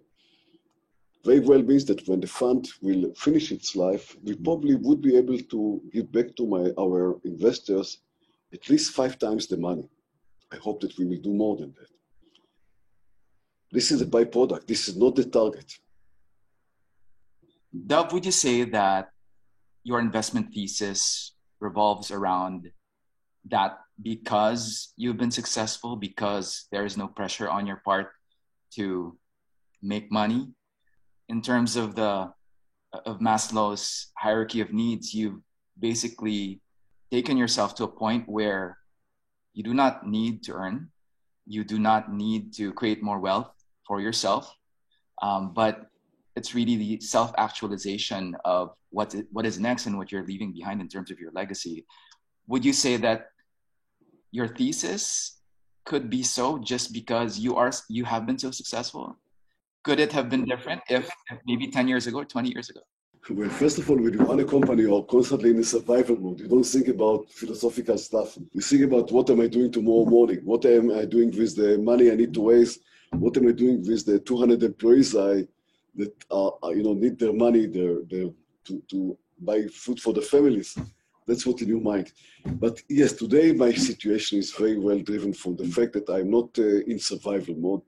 Very well means that when the fund will finish its life, we probably would be able to give back to our investors at least 5 times the money. I hope that we will do more than that. This is a byproduct. This is not the target. Dov, would you say that your investment thesis revolves around that because you've been successful, because there is no pressure on your part to make money? In terms of Maslow's hierarchy of needs, you've basically taken yourself to a point where you do not need to earn, you do not need to create more wealth for yourself, but it's really the self-actualization of what is next and what you're leaving behind in terms of your legacy. Would you say that your thesis could be so just because you have been so successful? Could it have been different if maybe 10 years ago, 20 years ago? Well, first of all, when you run a company, you're constantly in a survival mode. You don't think about philosophical stuff. You think about what am I doing tomorrow morning? What am I doing with the money I need to raise? What am I doing with the 200 employees that need their money to buy food for the families? That's what in your mind. But yes, today my situation is very well driven from the fact that I'm not in survival mode.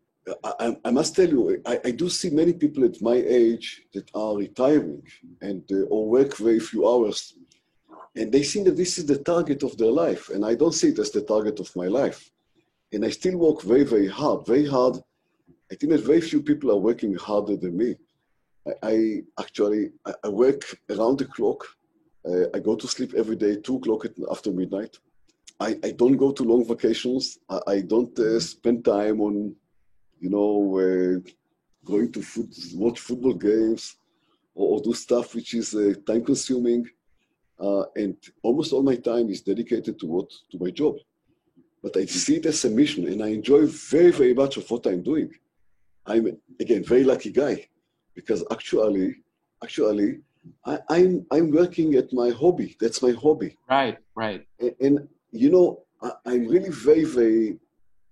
I must tell you, I do see many people at my age that are retiring and or work very few hours, and they think that this is the target of their life, and I don't see it as the target of my life. And I still work very, very hard, very hard. I think that very few people are working harder than me. I work around the clock. I go to sleep every day, 2 o'clock after midnight. I don't go to long vacations. I don't spend time on going to watch football games or do stuff which is time consuming. And almost all my time is dedicated to my job. But I see it as a mission, and I enjoy very, very much of what I'm doing. I'm, again, very lucky guy, because actually, I'm working at my hobby. That's my hobby. Right. And I'm really very, very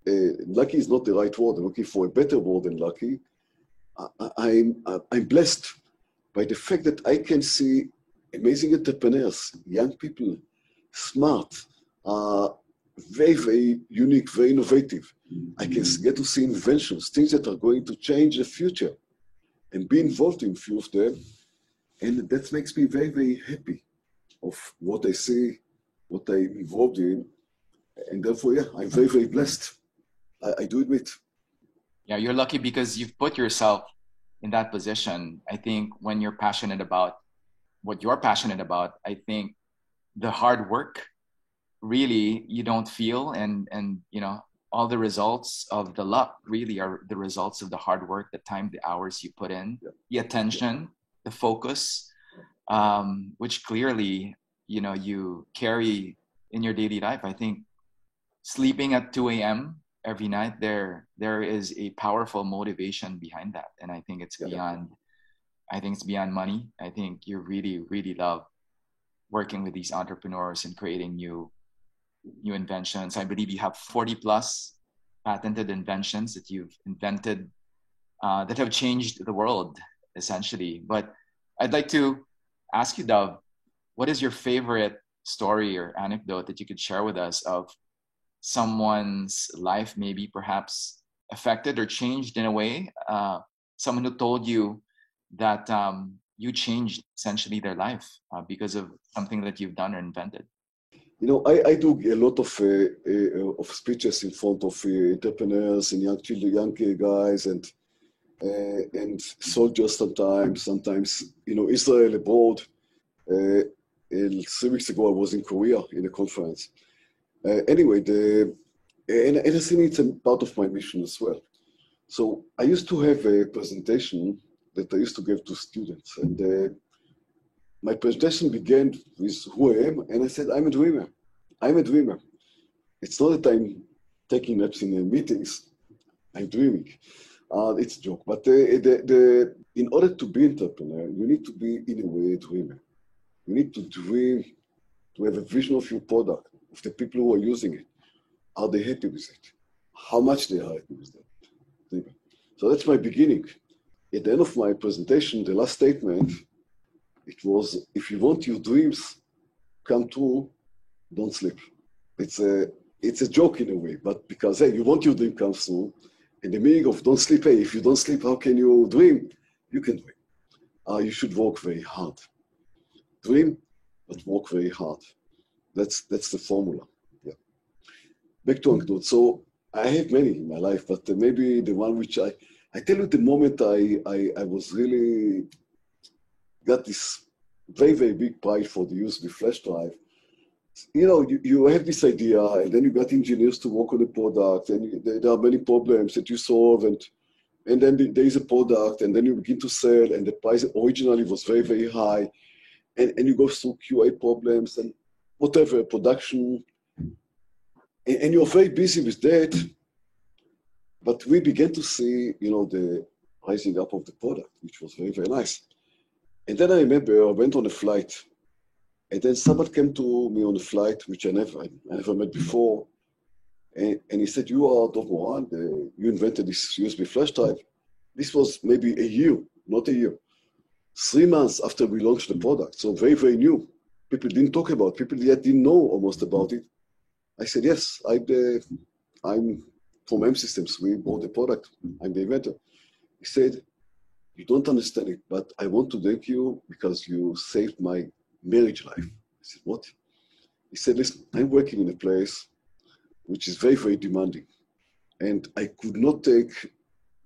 lucky is not the right word. I'm looking for a better word than lucky. I'm blessed by the fact that I can see amazing entrepreneurs, young people, smart, very, very unique, very innovative. I can get to see inventions, things that are going to change the future, and be involved in a few of them. And that makes me very, very happy of what I see, what I'm involved in. And therefore, yeah, I'm very, very blessed. I do admit. Yeah, you're lucky because you've put yourself in that position. I think when you're passionate about what you're passionate about, I think the hard work really you don't feel, and all the results of the luck really are the results of the hard work, the time, the hours you put in, the attention, the focus, which clearly you carry in your daily life. I think sleeping at 2 a.m. every night, there is a powerful motivation behind that. And I think it's beyond money. I think you really, really love working with these entrepreneurs and creating new inventions. I believe you have 40 plus patented inventions that you've invented that have changed the world, essentially. But I'd like to ask you, Dov, what is your favorite story or anecdote that you could share with us of someone's life maybe perhaps affected or changed in a way, someone who told you that you changed essentially their life because of something that you've done or invented? I do a lot of speeches in front of entrepreneurs and young children, young guys, and soldiers sometimes, Israel abroad. 3 weeks ago, I was in Korea in a conference. Anyway, and I think it's a part of my mission as well. So I used to have a presentation that I used to give to students, and my presentation began with who I am, and I said, I'm a dreamer. I'm a dreamer. It's not that I'm taking naps in the meetings. I'm dreaming. It's a joke. But in order to be entrepreneur, you need to be, in a way, a dreamer. You need to dream, to have a vision of your product, of the people who are using it. Are they happy with it? How much they are happy with it? So that's my beginning. At the end of my presentation, the last statement, it was, if you want your dreams come true, don't sleep. It's a joke in a way, but because, hey, you want your dream come true, and the meaning of don't sleep, hey, if you don't sleep, how can you dream? You can dream. You should work very hard. Dream, but work very hard. That's the formula. Yeah. Back to anecdote. So I have many in my life, but maybe the one which I tell you, the moment I was really got this very, very big pride for the USB flash drive. You know, you have this idea, and then you got engineers to work on the product, and there are many problems that you solve, and then there is a product, and then you begin to sell, and the price originally was very, very high, and you go through QA problems and whatever, production, and you're very busy with that. But we began to see, you know, the rising up of the product, which was very, very nice. And then I remember I went on a flight, and then someone came to me on a flight, which I never met before. And he said, you are Dov Moran, you invented this USB flash drive. This was maybe a year, not a year. 3 months after we launched the product, so very, very new. People didn't talk about it. People yet didn't know almost about it. I said, yes, I'm from M Systems. We bought the product. I'm the inventor. He said, you don't understand it, but I want to thank you because you saved my marriage life. I said, what? He said, listen, I'm working in a place which is very, very demanding. And I could not take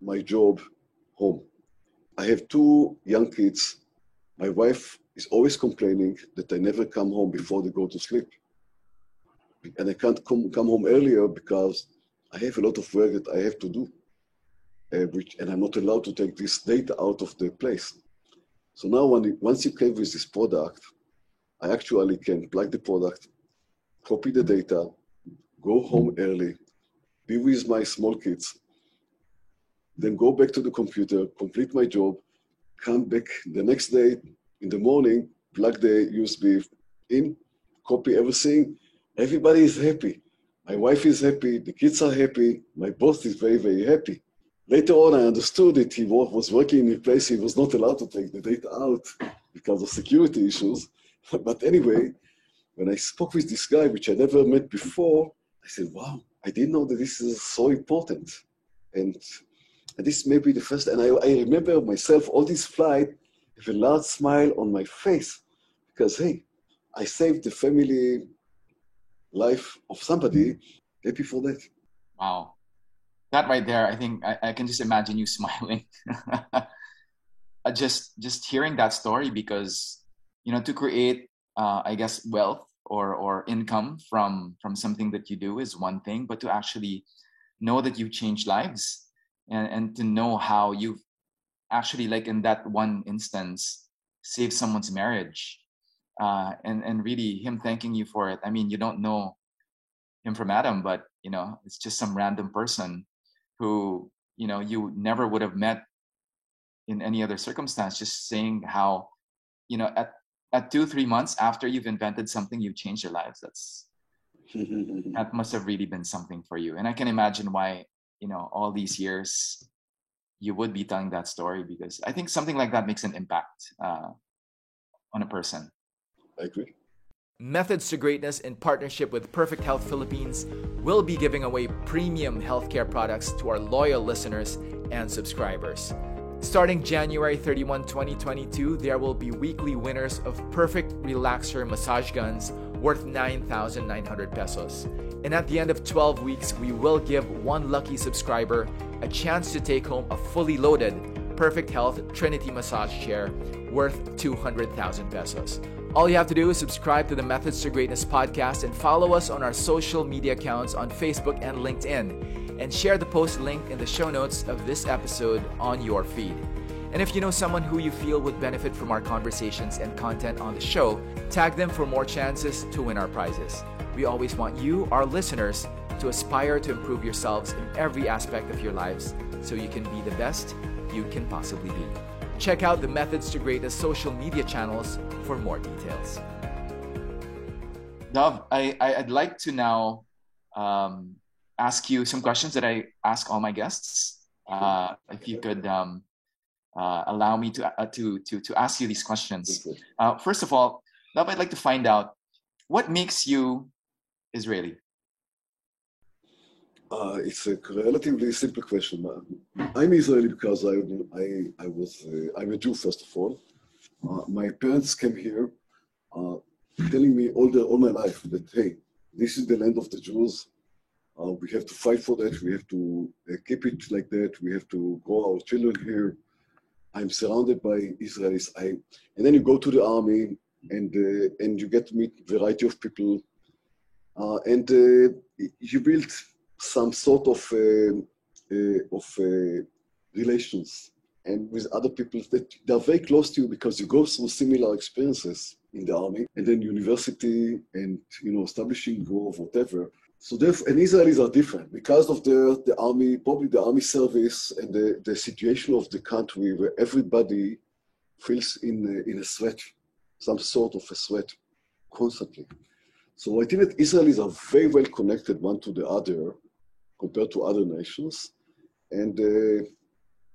my job home. I have 2 young kids. My wife is always complaining that I never come home before they go to sleep. And I can't come home earlier because I have a lot of work that I have to do. And I'm not allowed to take this data out of the place. So now once you came with this product, I actually can plug the product, copy the data, go home early, be with my small kids, then go back to the computer, complete my job, come back the next day in the morning, plug the USB in, copy everything. Everybody is happy. My wife is happy, the kids are happy, my boss is very, very happy. Later on, I understood that he was working in a place he was not allowed to take the data out because of security issues. But anyway, when I spoke with this guy, which I never met before, I said, wow, I didn't know that this is so important. And this may be the first, and I remember myself, all this flight, with a large smile on my face, because, hey, I saved the family life of somebody. Happy for that. Wow. That right there, I think I can just imagine you smiling. Just hearing that story, because, you know, to create, I guess, wealth or income from something that you do is one thing, but to actually know that you changed lives and to know how you've actually, like in that one instance, saved someone's marriage, and really him thanking you for it. I mean, you don't know him from Adam, but, you know, it's just some random person who, you know, you never would have met in any other circumstance, just saying how, you know, at 2-3 months after you've invented something, you've changed your lives. That must have really been something for you. And I can imagine why, you know, all these years you would be telling that story, because I think something like that makes an impact on a person. I agree. Methods to Greatness, in partnership with Perfect Health Philippines, will be giving away premium healthcare products to our loyal listeners and subscribers. Starting January 31, 2022, there will be weekly winners of Perfect Relaxer massage guns worth 9,900 pesos. And at the end of 12 weeks, we will give one lucky subscriber a chance to take home a fully loaded Perfect Health Trinity massage chair worth 200,000 pesos. All you have to do is subscribe to the Methods to Greatness podcast and follow us on our social media accounts on Facebook and LinkedIn, and share the post linked in the show notes of this episode on your feed. And if you know someone who you feel would benefit from our conversations and content on the show, tag them for more chances to win our prizes. We always want you, our listeners, to aspire to improve yourselves in every aspect of your lives so you can be the best you can possibly be. Check out the Methods to Greatness social media channels for more details. Dov, I'd like to now ask you some questions that I ask all my guests. If you could allow me to ask you these questions. First of all, Dov, I'd like to find out what makes you Israeli. It's a relatively simple question. I'm Israeli because I'm a Jew, first of all. My parents came here telling me all my life that, hey, this is the land of the Jews. We have to fight for that. We have to keep it like that. We have to grow our children here. I'm surrounded by Israelis. And then you go to the army and you get to meet a variety of people. And you build some sort of relations and with other people that they're very close to you because you go through similar experiences in the army and then university and establishing growth, whatever. So therefore, and Israelis are different because of the army, probably the army service and the situation of the country where everybody feels in a threat, some sort of a threat constantly. So I think that Israelis are very well connected one to the other compared to other nations. And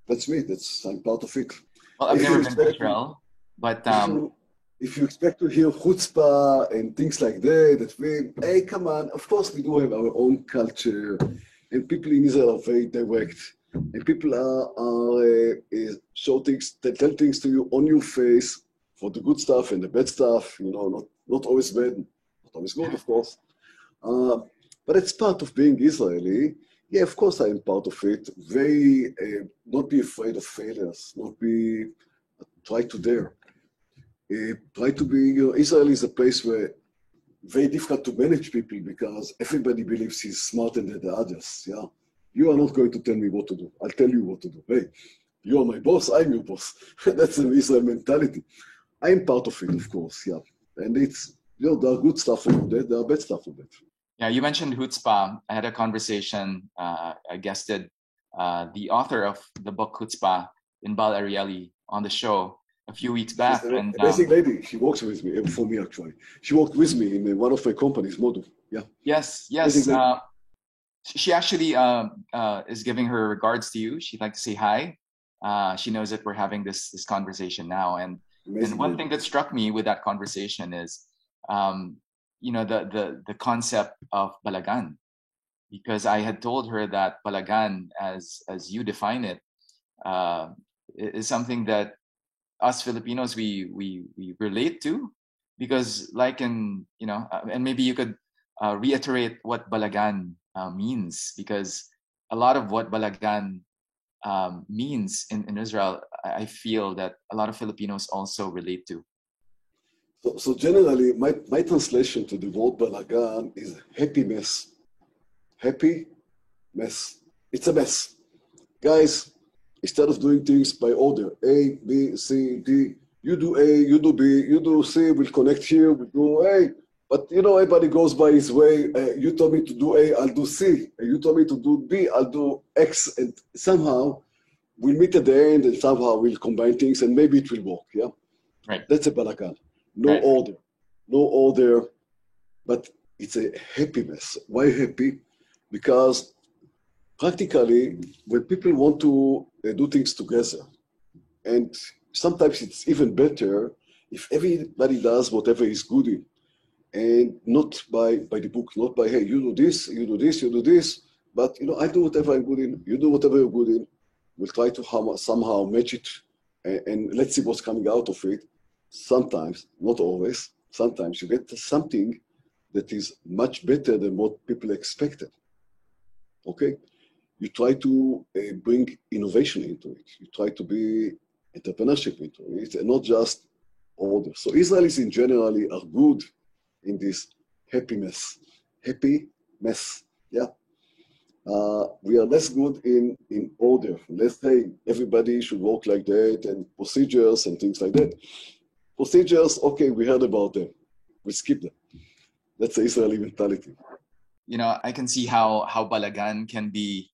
that's me, I'm part of it. Well, I've never been to Israel, but... If you expect to hear chutzpah and things like that hey, come on, of course we do have our own culture, and people in Israel are very direct, and people are show things, they tell things to you on your face for the good stuff and the bad stuff, not always bad, not always good, of course. But it's part of being Israeli. Yeah, of course I am part of it. Very, not be afraid of failures, try to dare. Try to be, Israel is a place where very difficult to manage people because everybody believes he's smarter than the others, yeah? You are not going to tell me what to do. I'll tell you what to do. Hey, you are my boss, I'm your boss. That's an Israel mentality. I'm part of it, of course, yeah. And it's, there are good stuff about that, there are bad stuff about that. Yeah, you mentioned chutzpah. I had a conversation, I guested the author of the book Chutzpah, Inbal Arieli, on the show a few weeks back. She's an amazing lady. She works with me, for me actually. She worked with me in one of my companies, Modu. Yeah. Yes. She actually is giving her regards to you. She'd like to say hi. She knows that we're having this conversation now. And one thing that struck me with that conversation is, the concept of balagan, because I had told her that balagan, as you define it, is something that us Filipinos we relate to, because and maybe you could reiterate what balagan means, because a lot of what balagan means in Israel, I feel that a lot of Filipinos also relate to. So generally, my translation to the word balagan is happy mess. Happy mess. It's a mess. Guys, instead of doing things by order, A, B, C, D, you do A, you do B, you do C, we'll connect here, we'll do A. But everybody goes by his way. You told me to do A, I'll do C. You told me to do B, I'll do X. And somehow we'll meet at the end and somehow we'll combine things and maybe it will work, yeah? Right. That's a balagan. No order, but it's a happy mess. Why happy? Because practically, when people want to do things together, and sometimes it's even better if everybody does whatever is good in, and not by the book, not by, hey, you do this, you do this, you do this, but I do whatever I'm good in, you do whatever you're good in, we'll try to somehow match it, and let's see what's coming out of it. Sometimes, not always, sometimes you get something that is much better than what people expected, okay? You try to bring innovation into it. You try to be entrepreneurship into it, and not just order. So Israelis in general are good in this happy mess, yeah. We are less good in order. Let's say everybody should work like that, and procedures and things like that. Procedures, okay, we heard about them. We skip them. That's the Israeli mentality. I can see how Balagan can be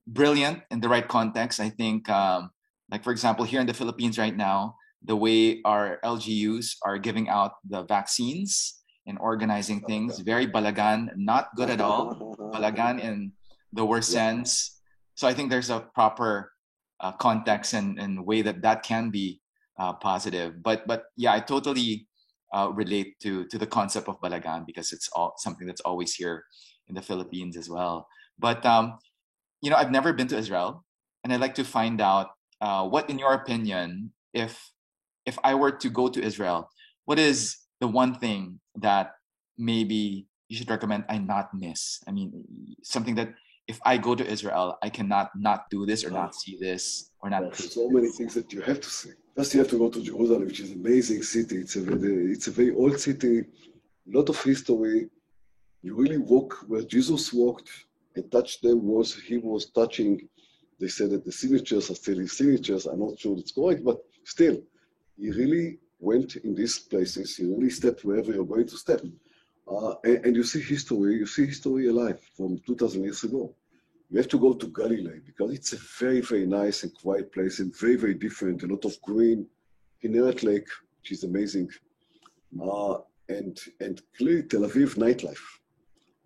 brilliant in the right context. I think, like for example, here in the Philippines right now, the way our LGUs are giving out the vaccines and organizing things, very Balagan, not good at all. Balagan in the worst sense. So I think there's a proper context and way that can be positive. But yeah, I totally relate to the concept of Balagan because it's all something that's always here in the Philippines as well. But I've never been to Israel, and I'd like to find out what, in your opinion, if I were to go to Israel, what is the one thing that maybe you should recommend I not miss? I mean, something that if I go to Israel, I cannot not do this or not see this or not. There's so many things that you have to see. First, you have to go to Jerusalem, which is an amazing city. It's a very old city, a lot of history. You really walk where Jesus walked and touched them was he was touching. They said that the signatures are still his signatures. I'm not sure it's correct, but still, he really went in these places. He really stepped wherever you're going to step. And you see history alive from 2,000 years ago. You have to go to Galilee because it's a very, very nice and quiet place and very, very different. A lot of green, Kinneret Lake, which is amazing. And clearly Tel Aviv nightlife,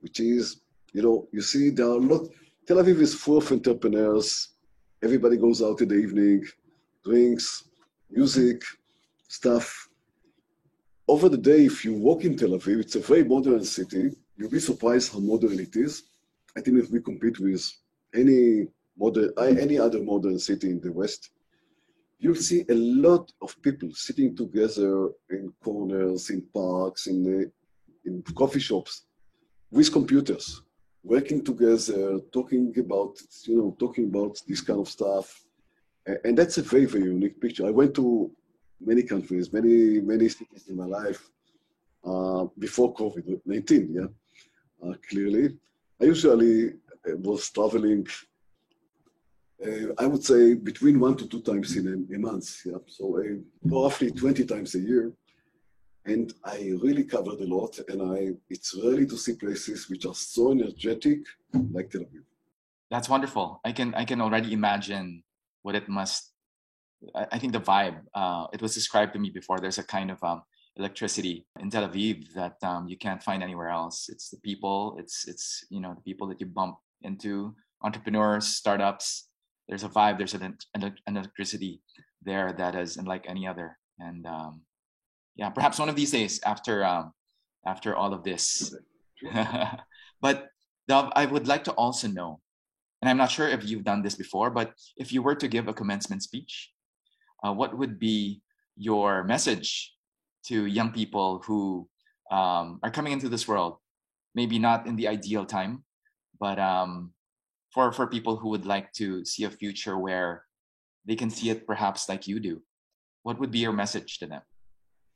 which is, you see there are a lot. Tel Aviv is full of entrepreneurs. Everybody goes out in the evening, drinks, music, stuff. Over the day, if you walk in Tel Aviv, it's a very modern city. You'll be surprised how modern it is. I think if we compete with any other modern city in the West, you'll see a lot of people sitting together in corners, in parks, in coffee shops, with computers, working together, talking about this kind of stuff. And that's a very, very unique picture. I went to many countries, many cities in my life before COVID-19, clearly. I usually was traveling, I would say, between 1 to 2 times in a month. Yeah? So roughly 20 times a year. And I really covered a lot. And it's rarely to see places which are so energetic like Tel Aviv. That's wonderful. I can already imagine what it must. I think the vibe, it was described to me before. There's a kind of electricity in Tel Aviv that you can't find anywhere else. It's the people, it's the people that you bump into, entrepreneurs, startups. There's a vibe, there's an electricity there that is unlike any other. And perhaps one of these days after all of this. But Dov, I would like to also know, and I'm not sure if you've done this before, but if you were to give a commencement speech, what would be your message to young people who are coming into this world, maybe not in the ideal time, but for people who would like to see a future where they can see it perhaps like you do? What would be your message to them?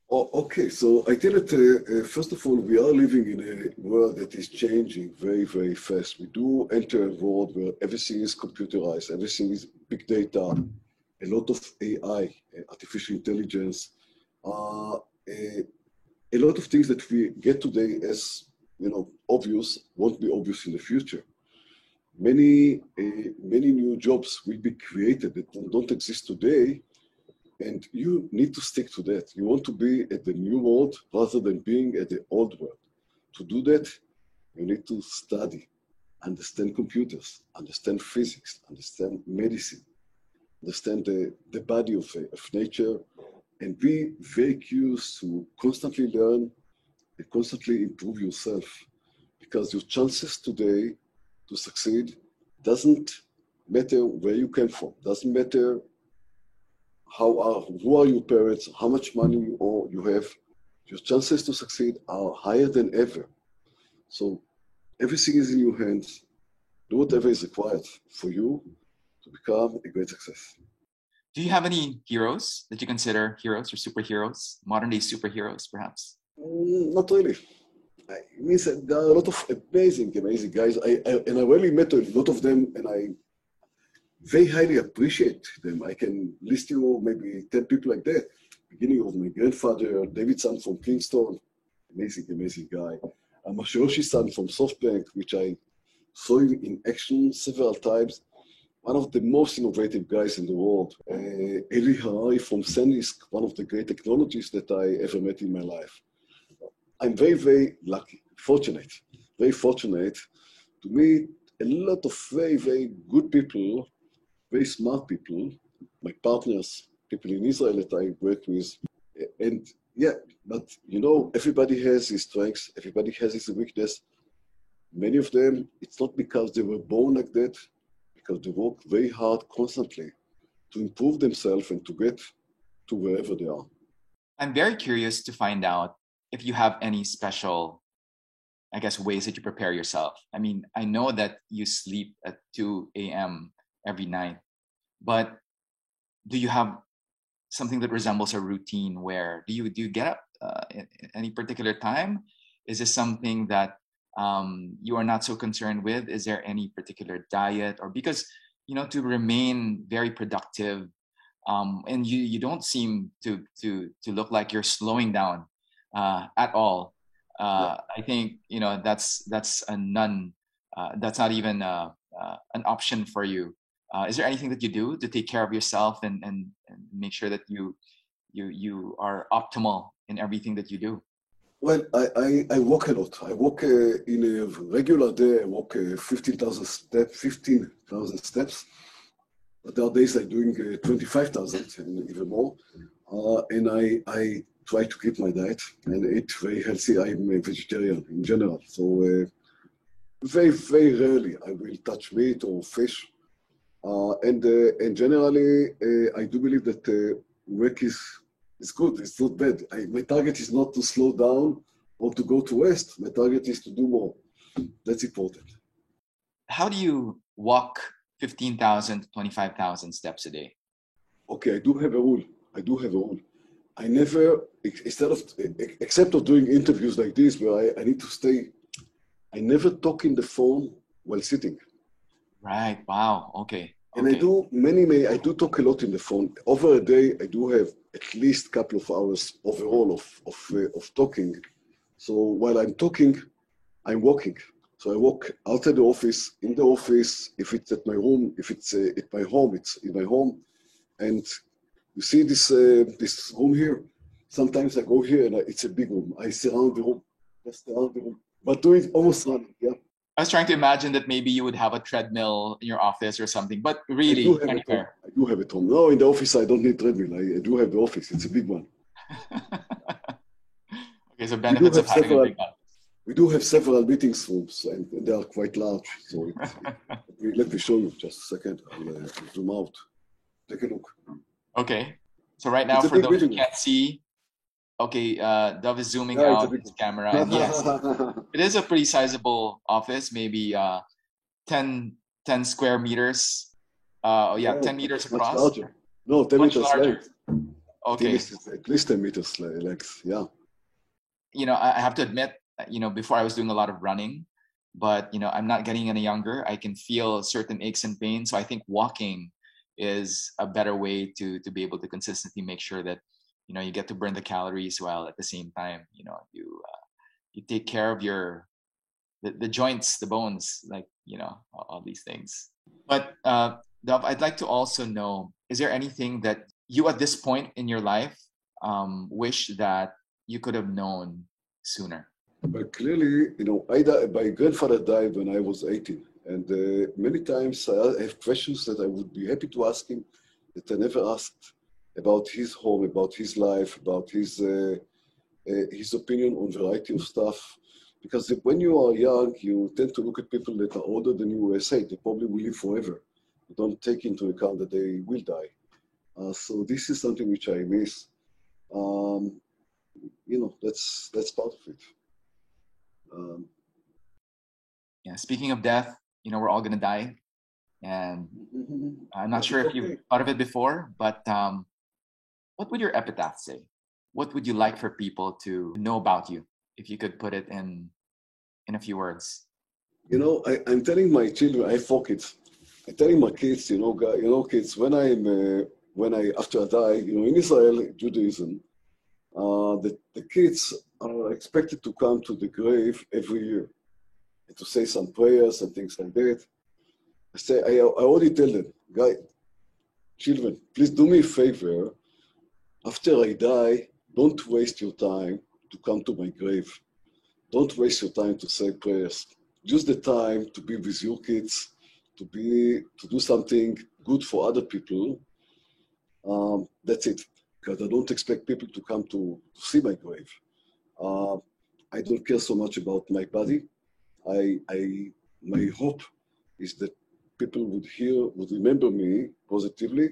Oh, okay, so I tell it, first of all, we are living in a world that is changing very, very fast. We do enter a world where everything is computerized, everything is big data, a lot of AI, artificial intelligence, a lot of things that we get today as, obvious, won't be obvious in the future. Many new jobs will be created that don't exist today, and you need to stick to that. You want to be at the new world rather than being at the old world. To do that, you need to study, understand computers, understand physics, understand medicine, understand the body of nature, and be very curious to constantly learn and constantly improve yourself. Because your chances today to succeed doesn't matter where you came from, doesn't matter who are your parents, how much money you have, your chances to succeed are higher than ever. So everything is in your hands. Do whatever is required for you to become a great success. Do you have any heroes that you consider heroes or superheroes, modern day superheroes, perhaps? Not really. It means that there are a lot of amazing guys. I really met a lot of them, and I very highly appreciate them. I can list you maybe 10 people like that. Beginning of my grandfather, David Son from Kingston, amazing guy. Masayoshi-san from SoftBank, which I saw him in action several times, one of the most innovative guys in the world. Eli Harari from SanDisk, one of the great technologists that I ever met in my life. I'm very, very lucky, very fortunate to meet a lot of very, very good people, very smart people, my partners, people in Israel that I worked with. And yeah, but you know, everybody has his strengths, everybody has his weakness. Many of them, it's not because they were born like that, because they work very hard constantly to improve themselves and to get to wherever they are. I'm very curious to find out if you have any special, I guess, ways that you prepare yourself. I mean, I know that you sleep at 2 a.m. every night, but do you have something that resembles a routine where do you get up at any particular time? Is this something that you are not so concerned with? Is there any particular diet? Or because, you know, to remain very productive, and you don't seem to look like you're slowing down at all. I think, you know, that's a none. That's not even an option for you. Is there anything that you do to take care of yourself and make sure that you are optimal in everything that you do? Well, I walk a lot. I walk in a regular day. I walk 15,000 steps. But there are days I'm doing 25,000 and even more. And I try to keep my diet and eat very healthy. I'm a vegetarian in general. So very, very rarely I will touch meat or fish. And generally, I do believe that work is good. It's not bad. My target is not to slow down or to go to rest. My target is to do more. That's important. How do you walk 15,000 to 25,000 steps a day? Okay, I do have a rule. I never, except of doing interviews like this where I need to stay, I never talk in the phone while sitting. Right. Wow. Okay. And I do talk a lot in the phone. Over a day, I do have at least a couple of hours overall of talking. So while I'm talking, I'm walking. So I walk outside the office, in the office. If it's at my room, if it's at my home, it's in my home. And you see this room here. Sometimes I go here and it's a big room. I surround the room, but doing almost running. Yeah. I was trying to imagine that maybe you would have a treadmill in your office or something, but really anywhere. I do have it home. No, in the office I don't need treadmill. I do have the office. It's a big one. Okay, so benefits of having a big one. We do have several meetings rooms, and they are quite large. So let me show you just a second. I'll zoom out. Take a look. Okay. So right now, for those who can't see, okay, Dov is zooming out his camera. And yes, it is a pretty sizable office, maybe 10 square meters. 10 meters across. Much larger. No, 10 much meters length. Okay. At least 10 meters length, yeah. You know, I have to admit, you know, before I was doing a lot of running, but, you know, I'm not getting any younger. I can feel certain aches and pains. So I think walking is a better way to be able to consistently make sure that, you know, you get to burn the calories while at the same time, you know, you take care of the joints, the bones, like, you know, all these things. But Dov, I'd like to also know, is there anything that you at this point in your life wish that you could have known sooner? But clearly, you know, my grandfather died when I was 18. And many times I have questions that I would be happy to ask him that I never asked about his home, about his life, about his opinion on a variety of stuff. Because when you are young, you tend to look at people that are older than you say they probably will live forever. You don't take into account that they will die. So this is something which I miss. You know, that's part of it. Yeah. Speaking of death, you know, we're all gonna die, and I'm not sure if you've thought of it before, but what would your epitaph say? What would you like for people to know about you, if you could put it in a few words? You know, I'm telling my children, I have 4 kids. I'm telling my kids, you know, kids, when after I die, you know, in Israel, Judaism, the kids are expected to come to the grave every year and to say some prayers and things like that. I already tell them, guys, children, please do me a favor. After I die, don't waste your time to come to my grave. Don't waste your time to say prayers. Use the time to be with your kids, to do something good for other people. That's it. Because I don't expect people to come to see my grave. I don't care so much about my body. My hope is that people would remember me positively,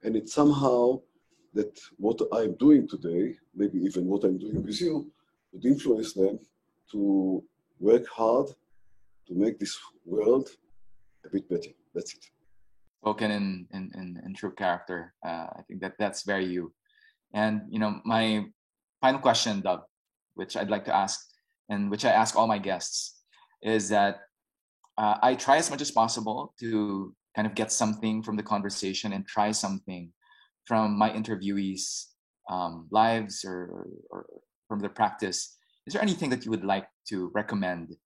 and it's somehow that what I'm doing today, maybe even what I'm doing with you, would influence them to work hard to make this world a bit better. That's it. Spoken in true character. I think that's very you. And my final question, Doug, which I'd like to ask, and which I ask all my guests, is that I try as much as possible to kind of get something from the conversation and try something from my interviewees' lives or from their practice. Is there anything that you would like to recommend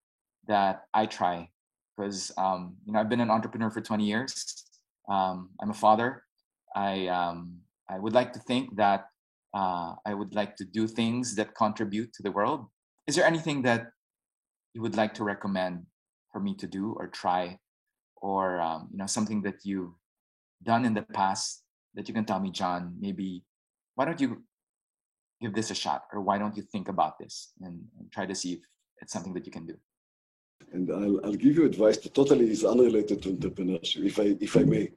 that I try? Because I've been an entrepreneur for 20 years. I'm a father. I would like to think that I would like to do things that contribute to the world. Is there anything that you would like to recommend for me to do or try, or something that you've done in the past that you can tell me, John, maybe why don't you give this a shot, or why don't you think about this and try to see if it's something that you can do? And I'll give you advice that totally is unrelated to entrepreneurship, if I may.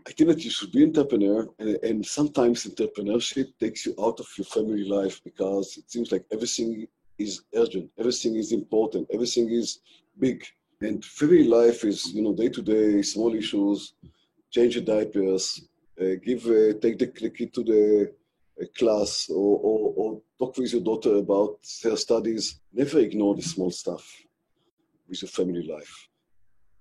I think that you should be an entrepreneur, and sometimes entrepreneurship takes you out of your family life because it seems like everything is urgent, everything is important, everything is big. And family life is, day-to-day, small issues, change the diapers, take the kid to the class, or talk with your daughter about her studies. Never ignore the small stuff with your family life.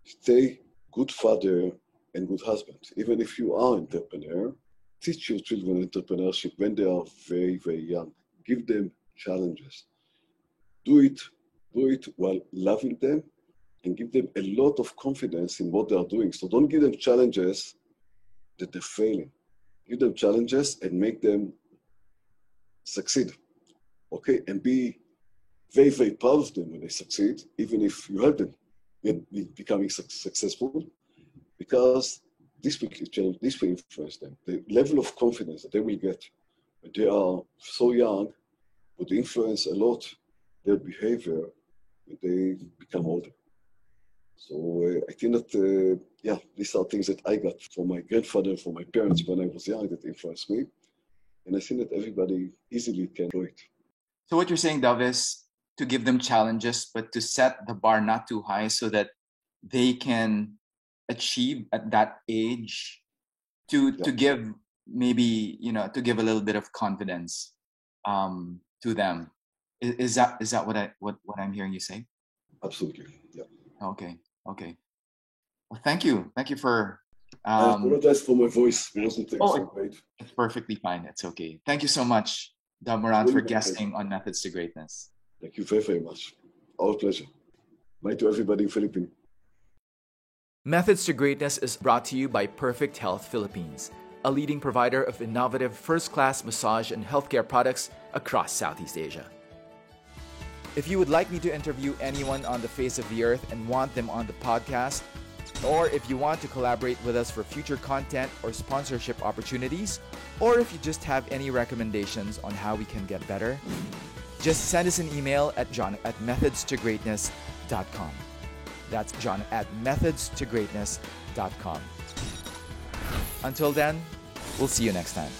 Stay good father and good husband. Even if you are an entrepreneur, teach your children entrepreneurship when they are very, very young. Give them challenges. Do it while loving them, and give them a lot of confidence in what they are doing. So don't give them challenges that they're failing. Give them challenges and make them succeed. Okay, and be very, very proud of them when they succeed, even if you help them in becoming successful, because this will change, this will influence them. The level of confidence that they will get when they are so young would influence a lot their behavior when they become older. So I think that, these are things that I got from my grandfather, from my parents when I was young that influenced me. And I think that everybody easily can do it. So what you're saying, Dov, is to give them challenges, but to set the bar not too high so that they can achieve at that age, to give maybe, to give a little bit of confidence to them. Is that what I'm hearing you say? Absolutely, yeah. Okay. Well, thank you for. I apologize for my voice. It wasn't so great. It's perfectly fine. It's okay. Thank you so much, Dov Moran, for guesting on Methods to Greatness. Thank you very, very much. Our pleasure. Bye to everybody in Philippines. Methods to Greatness is brought to you by Perfect Health Philippines, a leading provider of innovative first-class massage and healthcare products across Southeast Asia. If you would like me to interview anyone on the face of the earth and want them on the podcast, or if you want to collaborate with us for future content or sponsorship opportunities, or if you just have any recommendations on how we can get better, just send us an email at john@methodstogreatness.com. That's john@methodstogreatness.com. Until then, we'll see you next time.